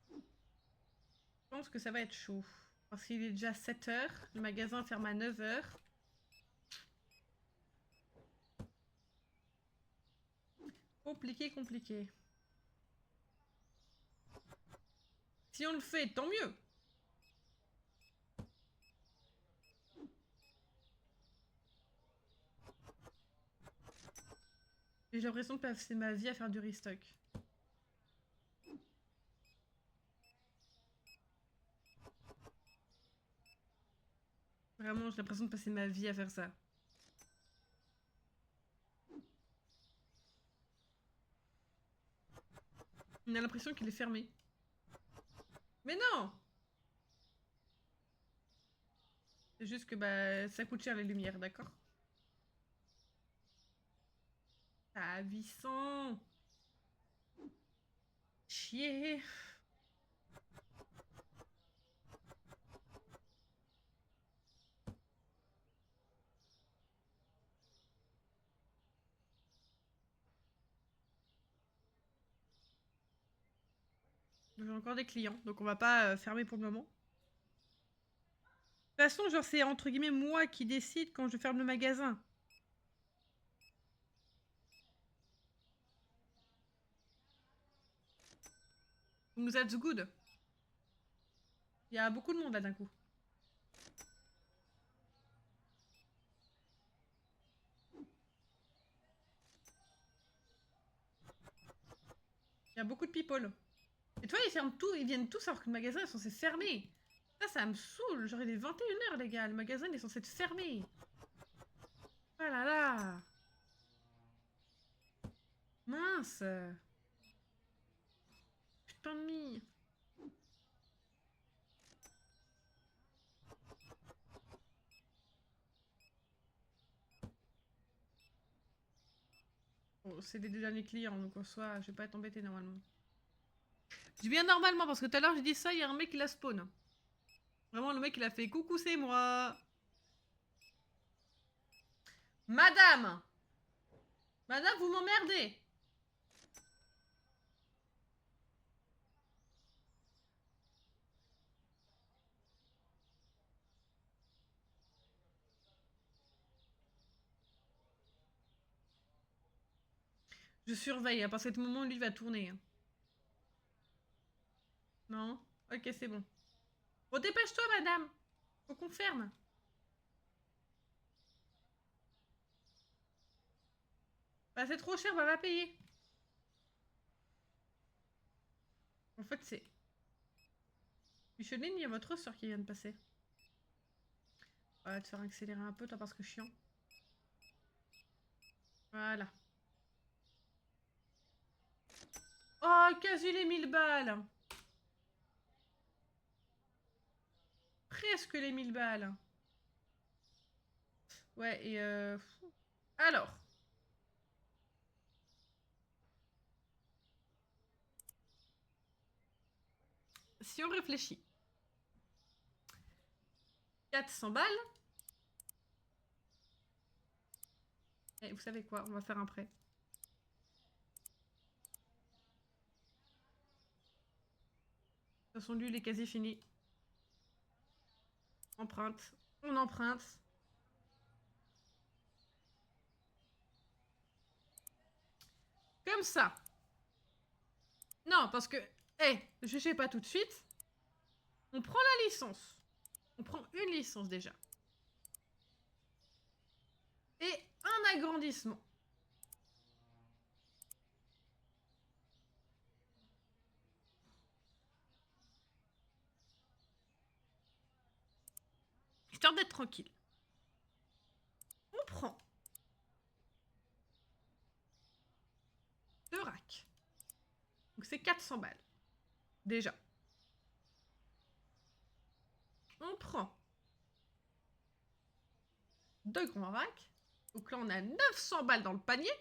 Je pense que ça va être chaud. Parce qu'il est déjà 7 heures. Le magasin ferme à 9 heures. Compliqué, compliqué. Si on le fait, tant mieux. J'ai l'impression de passer ma vie à faire du restock. Vraiment, j'ai l'impression de passer ma vie à faire ça. On a l'impression qu'il est fermé. Mais non! C'est juste que bah ça coûte cher les lumières, d'accord? Ah, 800! Chier! J'ai encore des clients, donc on va pas fermer pour le moment. De toute façon, genre, c'est entre guillemets moi qui décide quand je ferme le magasin. Donc that's good. Il y a beaucoup de monde là d'un coup. Il y a beaucoup de people. Et toi, ils ferment tout, ils viennent tous alors que le magasin est censé fermer. Ça me saoule. Genre, il est 21 h, les gars. Le magasin il est censé être fermé. Oh là là. Mince. Putain de mie. Bon, c'est les 2 derniers clients, donc en soi, je vais pas être embêtée normalement. Je dis bien normalement, parce que tout à l'heure j'ai dit ça, il y a un mec qui la spawn. Vraiment, le mec il a fait coucou, c'est moi. Madame! Madame, vous m'emmerdez! Je surveille, à partir de ce moment, lui va tourner. Hein. Non? Ok, c'est bon. Bon, dépêche-toi, madame! Faut qu'on ferme. Bah, c'est trop cher, bah, va payer. En fait, c'est... Micheline, il y a votre soeur qui vient de passer. On va te faire accélérer un peu, toi, parce que chiant. Voilà. Oh, quasi les 1000 balles! Presque les 1000 balles. Ouais, et alors. Si on réfléchit. 400 balles. Et vous savez quoi? On va faire un prêt. De toute façon, lui, il est quasi fini. Empreinte. On emprunte. Comme ça. Non, parce que... je sais pas tout de suite. On prend la licence. On prend une licence déjà. Et un agrandissement. Histoire d'être tranquille. On prend 2 racks. Donc c'est 400 balles. Déjà. On prend 2 grands racks. Donc là, on a 900 balles dans le panier.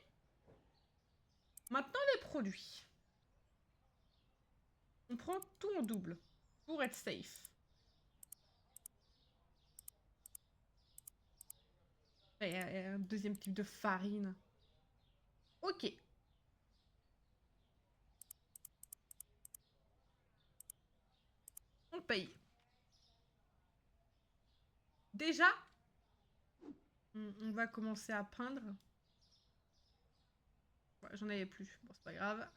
Maintenant, les produits. On prend tout en double pour être safe. Et un deuxième type de farine. Ok. On paye. Déjà, on va commencer à peindre. Ouais, j'en avais plus. Bon, c'est pas grave.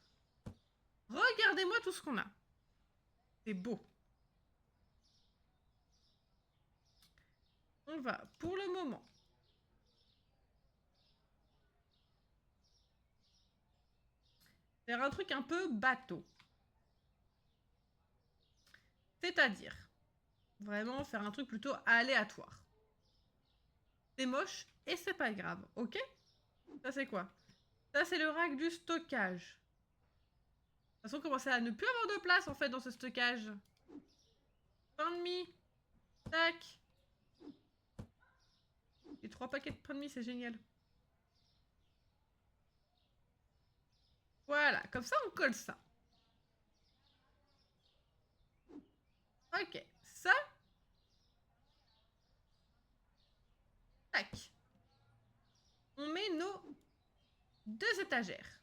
Regardez-moi tout ce qu'on a. C'est beau. On va, pour le moment, faire un truc un peu bateau. C'est-à-dire, vraiment faire un truc plutôt aléatoire. C'est moche et c'est pas grave, ok? Ça c'est quoi? Ça c'est le rack du stockage. façon, on commençait à ne plus avoir de place en fait dans ce stockage. Pain de mie. Tac. Les 3 paquets de pain de mie, c'est génial. Voilà, comme ça on colle ça. Ok, ça. Tac. On met nos 2 étagères.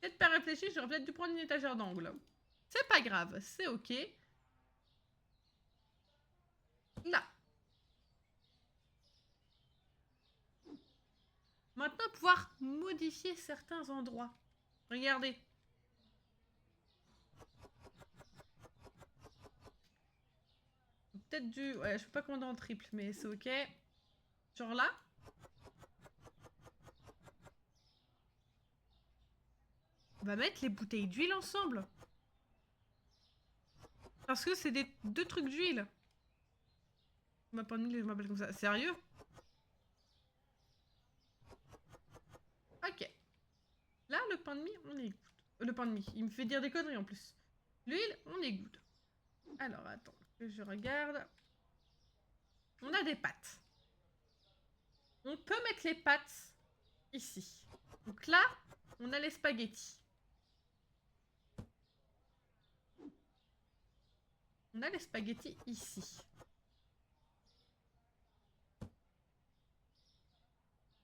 Peut-être pas réfléchi, j'aurais peut-être dû prendre une étagère d'angle. C'est pas grave, c'est ok. Là. Maintenant, pouvoir modifier certains endroits. Regardez. Peut-être dû... Ouais, je peux pas commander en triple, mais c'est ok. Genre là. On va mettre les bouteilles d'huile ensemble. Parce que c'est des 2 trucs d'huile. Je m'appelle comme ça. Sérieux? Ok. Là, le pain de mie, on est good. Le pain de mie, il me fait dire des conneries en plus. L'huile, on est good. Alors, attends, que je regarde. On a des pâtes. On peut mettre les pâtes ici. Donc là, on a les spaghettis. On a les spaghettis ici.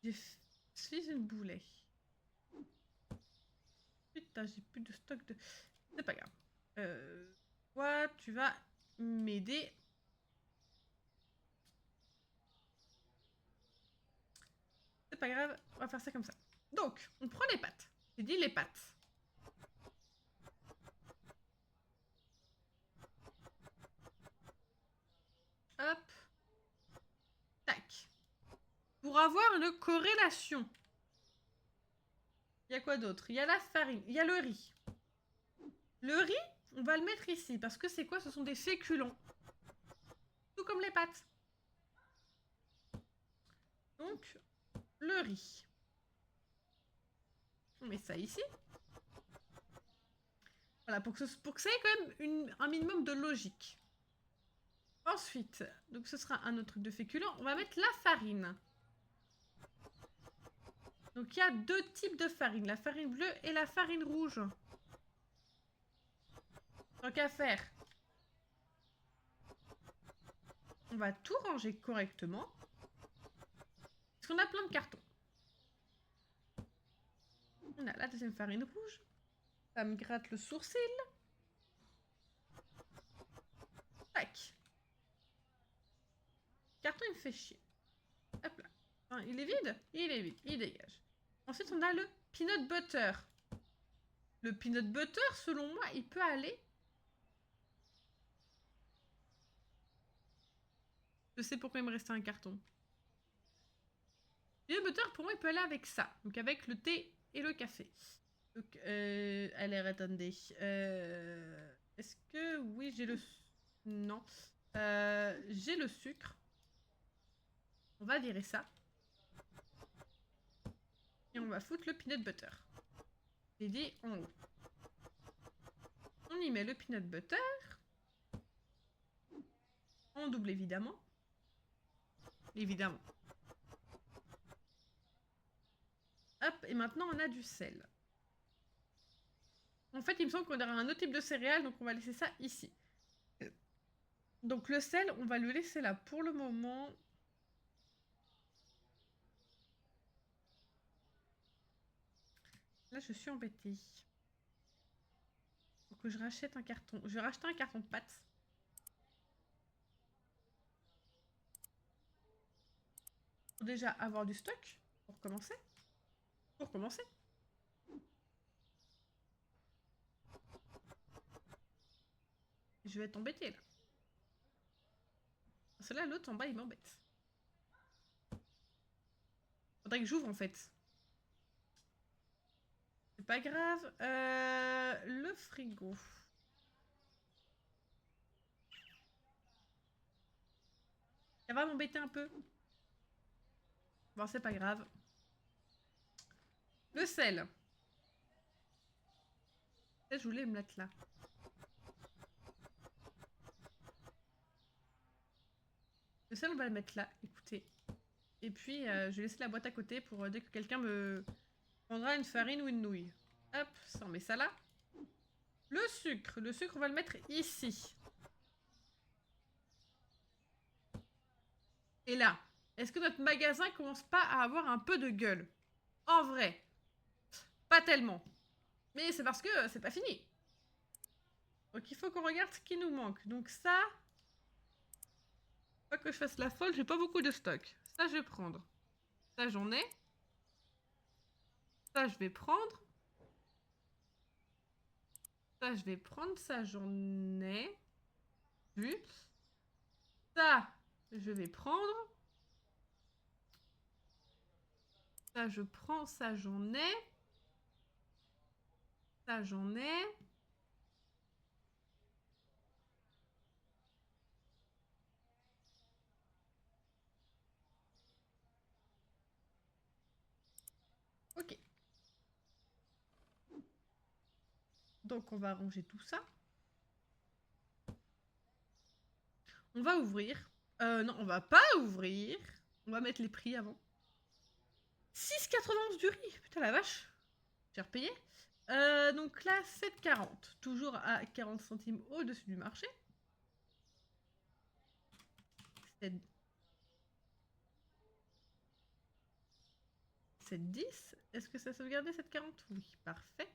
Je suis une boulet. Putain, j'ai plus de stock de... C'est pas grave. Toi, tu vas m'aider. C'est pas grave, on va faire ça comme ça. Donc, on prend les pâtes. J'ai dit les pâtes. Hop. Tac. Pour avoir une corrélation. Il y a quoi d'autre? Il y a la farine, il y a le riz. Le riz, on va le mettre ici, parce que c'est quoi? Ce sont des féculents. Tout comme les pâtes. Donc, le riz. On met ça ici. Voilà, pour que ça ait quand même un minimum de logique. Ensuite, donc ce sera un autre truc de féculent. On va mettre la farine. Donc il y a 2 types de farine, la farine bleue et la farine rouge. Tant qu'à faire, on va tout ranger correctement. Parce qu'on a plein de cartons. On a la deuxième farine rouge. Ça me gratte le sourcil. Tac. Carton, il me fait chier. Hop là. Enfin, il est vide? Il est vide. Il dégage. Ensuite, on a le peanut butter. Le peanut butter, selon moi, il peut aller... Je sais pourquoi il me restait un carton. Le peanut butter, pour moi, il peut aller avec ça. Donc avec le thé et le café. Donc, allez, attendez. Est-ce que... Oui, j'ai le... Non. J'ai le sucre. On va virer ça. Et on va foutre le peanut butter. J'ai dit en haut. On y met le peanut butter. En double, évidemment. Évidemment. Hop, et maintenant on a du sel. En fait, il me semble qu'on aura un autre type de céréales, donc on va laisser ça ici. Donc le sel, on va le laisser là pour le moment. Là, je suis embêtée. Faut que je rachète un carton. Je vais racheter un carton de pâtes. Faut déjà avoir du stock pour commencer. Pour commencer. Je vais être embêtée là. Parce que là, l'autre en bas, il m'embête. Faudrait que j'ouvre en fait. C'est pas grave. Le frigo. Ça va m'embêter un peu. Bon, c'est pas grave. Le sel. Ça, je voulais me mettre là. Le sel, on va le mettre là, écoutez. Et puis, je vais laisser la boîte à côté pour dès que quelqu'un me prendra une farine ou une nouille. Hop, ça, on met ça là. Le sucre, on va le mettre ici. Et là, est-ce que notre magasin commence pas à avoir un peu de gueule? En vrai, pas tellement. Mais c'est parce que c'est pas fini. Donc il faut qu'on regarde ce qui nous manque. Donc ça, pas que je fasse la folle, j'ai pas beaucoup de stock. Ça, je vais prendre. Ça, j'en ai. Ça, je vais prendre. Ça, je vais prendre. Ça, j'en ai. Vu. Ça, je vais prendre. Ça, je prends. Ça, j'en ai. Ça, j'en ai. Ok. Donc, on va ranger tout ça. On va ouvrir. Non, on va pas ouvrir. On va mettre les prix avant. 6,91 du riz. Putain, la vache. J'ai repayé. Donc là, 7,40. Toujours à 40 centimes au-dessus du marché. 7,10. Est-ce que ça sauvegardait 7,40? Oui, parfait.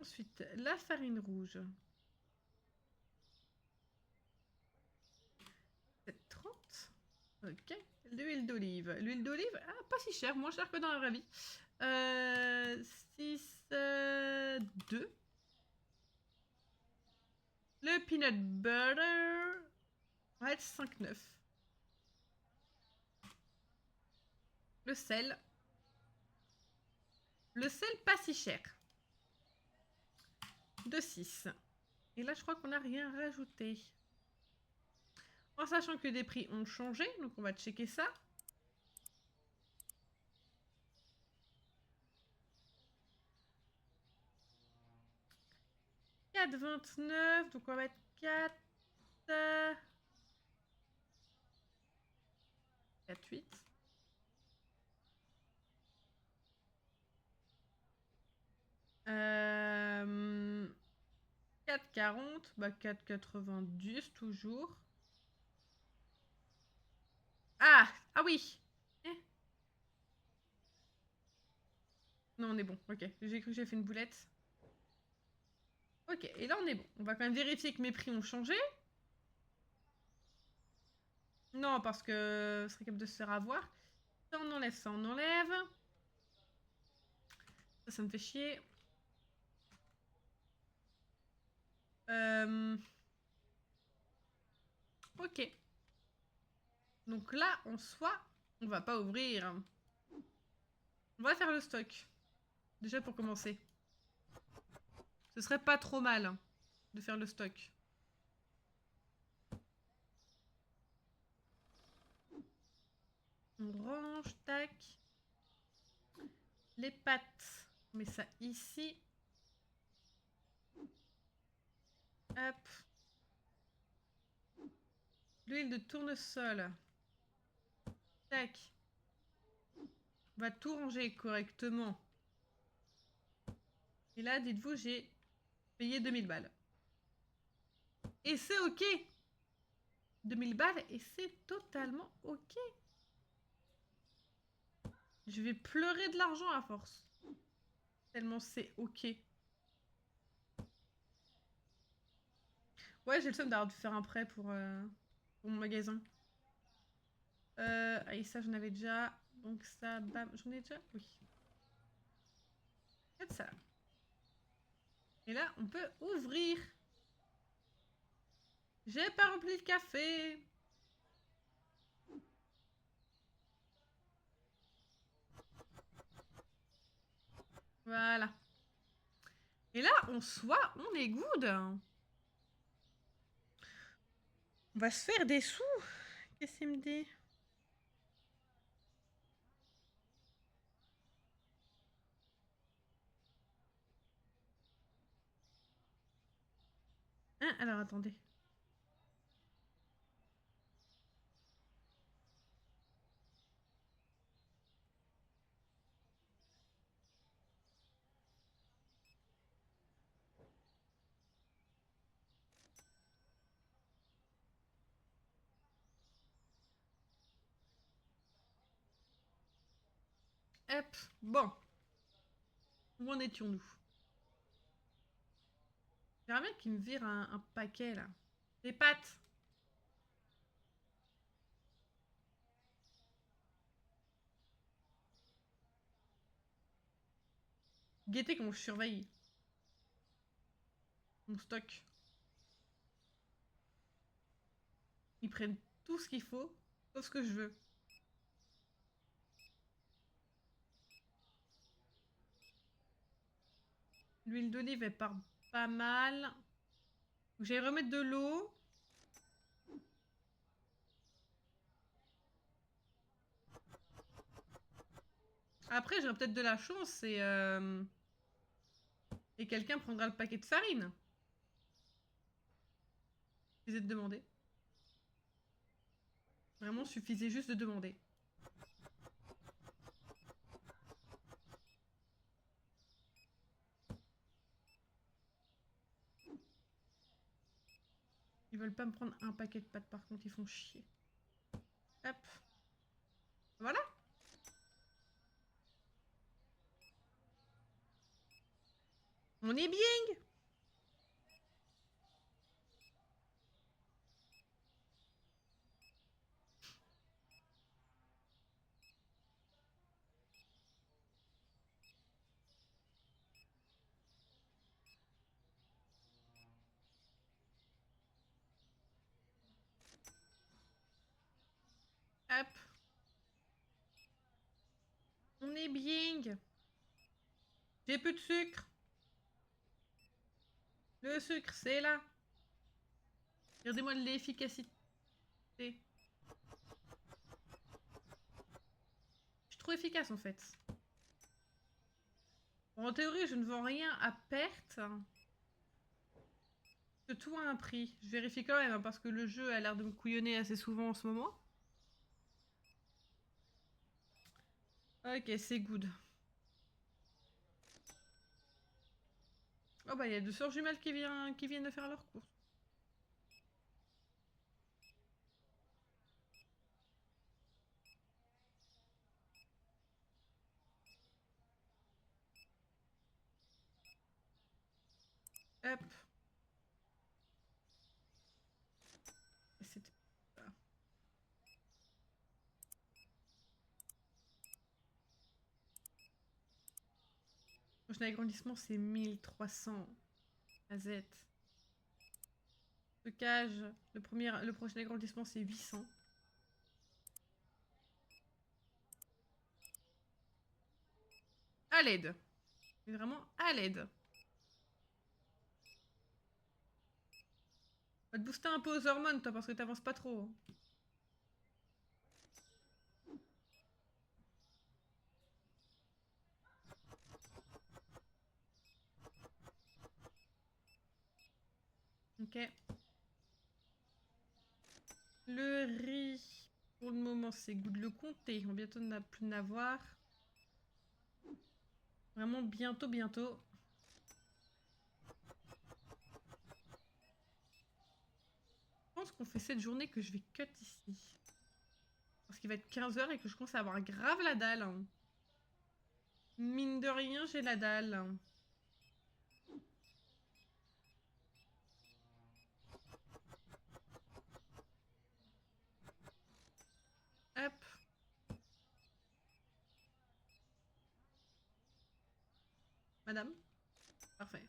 Ensuite, la farine rouge. 7,30. Ok. L'huile d'olive. L'huile d'olive, ah, pas si cher, moins cher que dans la vraie vie. 6,2. Le peanut butter. On va être 5,9. Le sel. Le sel, pas si cher. 2,6. Et là, je crois qu'on n'a rien rajouté. En sachant que des prix ont changé, donc on va checker ça. 4,29, donc on va mettre 4... 4,8. Euh... 4,40, bah 4,90 toujours. Ah, ah oui. Non, on est bon, ok. J'ai cru que j'ai fait une boulette. Ok, et là on est bon. On va quand même vérifier que mes prix ont changé. Non, parce que ce serait capable de se faire avoir. Ça on enlève, ça on enlève. Ça me fait chier. Ok. Donc là, en soi, on va pas ouvrir. On va faire le stock. Déjà pour commencer. Ce serait pas trop mal de faire le stock. On range, tac. Les pâtes. On met ça ici. Hop. L'huile de tournesol. Tac. On va tout ranger correctement. Et là, dites-vous, j'ai payé 2000 balles. Et c'est ok. 2000 balles et c'est totalement ok. Je vais pleurer de l'argent à force. Tellement c'est ok. Ouais, j'ai le seum d'avoir dû faire un prêt pour mon magasin. Et ça, j'en avais déjà. Donc ça, bam, j'en ai déjà. Oui. Faites ça. Et là, on peut ouvrir. J'ai pas rempli le café. Voilà. Et là, en soi, on est good. On va se faire des sous. Qu'est-ce qu'il me dit? Hein, alors attendez. Hop, bon. Où en étions-nous? J'aimerais bien qu'il me vire un paquet, là. Des pâtes. Guettez comment je surveille mon stock. Ils prennent tout ce qu'il faut, sauf ce que je veux. L'huile d'olive, elle part pas mal. J'allais remettre de l'eau. Après, j'aurai peut-être de la chance et quelqu'un prendra le paquet de farine. Suffisait de demander. Vraiment, suffisait juste de demander. Ils veulent pas me prendre un paquet de pâtes, par contre, ils font chier. Hop. Voilà. On est bien. Hop. On est bien. J'ai plus de sucre. Le sucre, c'est là. Regardez-moi de l'efficacité. Je suis trop efficace en fait. Bon, en théorie, je ne vends rien à perte. Que tout a un prix. Je vérifie quand même hein, parce que le jeu a l'air de me couillonner assez souvent en ce moment. Ok, c'est good. Oh bah il y a deux sœurs jumelles qui viennent de faire leur course. Hop. C'était ça. Le prochain agrandissement c'est 1300 AZ. Stockage, le prochain agrandissement c'est 800. À l'aide. Mais vraiment à l'aide. Va te booster un peu aux hormones toi parce que t'avances pas trop. Hein. Ok. Le riz, pour le moment, c'est goût de le compter. On va bientôt ne plus en avoir. Vraiment bientôt, bientôt. Je pense qu'on fait cette journée que je vais cut ici. Parce qu'il va être 15 h et que je commence à avoir grave la dalle. Hein. Mine de rien, j'ai la dalle. Hop. Madame. Parfait.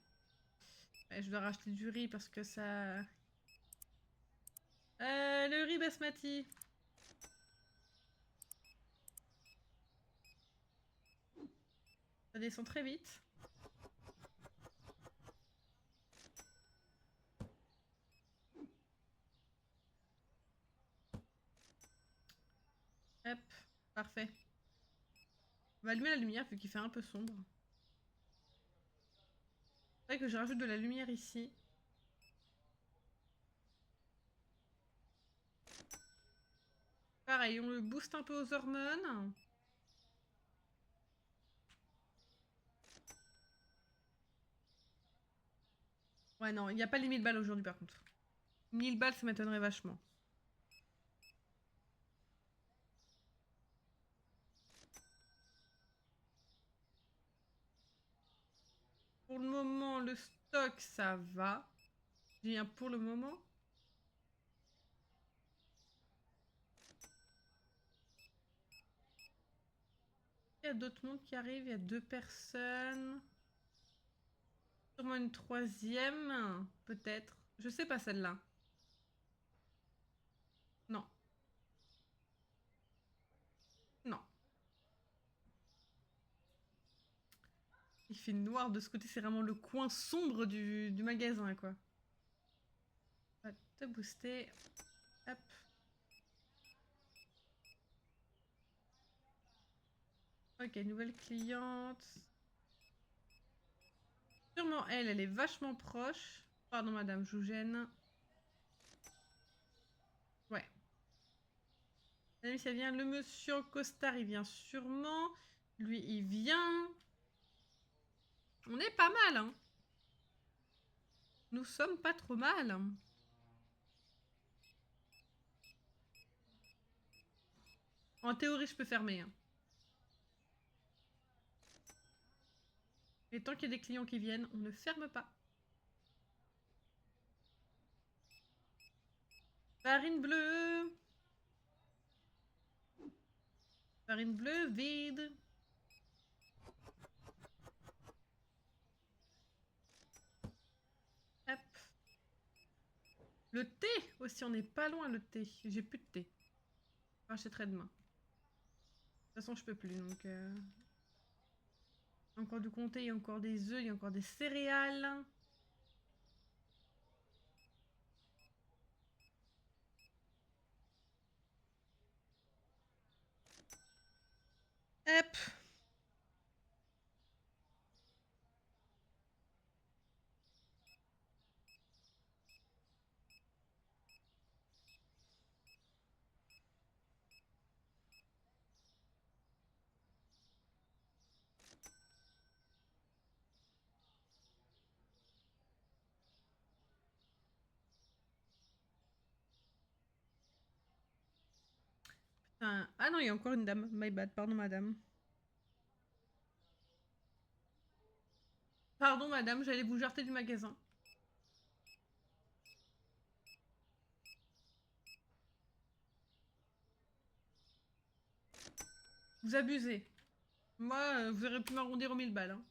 Ouais, je dois racheter du riz parce que ça... le riz basmati. Ça descend très vite. Hop. Parfait. On va allumer la lumière vu qu'il fait un peu sombre. C'est vrai que je rajoute de la lumière ici. Pareil, on le booste un peu aux hormones. Ouais, non, il n'y a pas les 1000 balles aujourd'hui par contre. 1000 balles, ça m'étonnerait vachement. Pour le moment, le stock, ça va. Je dis bien pour le moment. Il y a d'autres mondes qui arrivent, il y a 2 personnes. Sûrement une troisième, peut-être. Je sais pas celle-là. Non. Non. Il fait noir de ce côté, c'est vraiment le coin sombre du magasin, quoi. On va te booster. Hop. Ok, nouvelle cliente. Sûrement elle est vachement proche. Pardon madame, je vous gêne. Ouais. Madame, ça vient. Le monsieur en costard, il vient sûrement. Lui, il vient. On est pas mal, hein. Nous sommes pas trop mal. En théorie, je peux fermer. Hein. Et tant qu'il y a des clients qui viennent, on ne ferme pas. Farine bleue. Farine bleue, vide. Hop. Le thé aussi, on n'est pas loin le thé. J'ai plus de thé. Je rachèterai demain. De toute façon, je peux plus, donc... Encore du comté, il y a encore des œufs, il y a encore des céréales. Hop. Ah non, il y a encore une dame. My bad, pardon madame. Pardon madame, j'allais vous jarter du magasin. Vous abusez. Moi, vous aurez pu m'arrondir aux 1000 balles. Hein.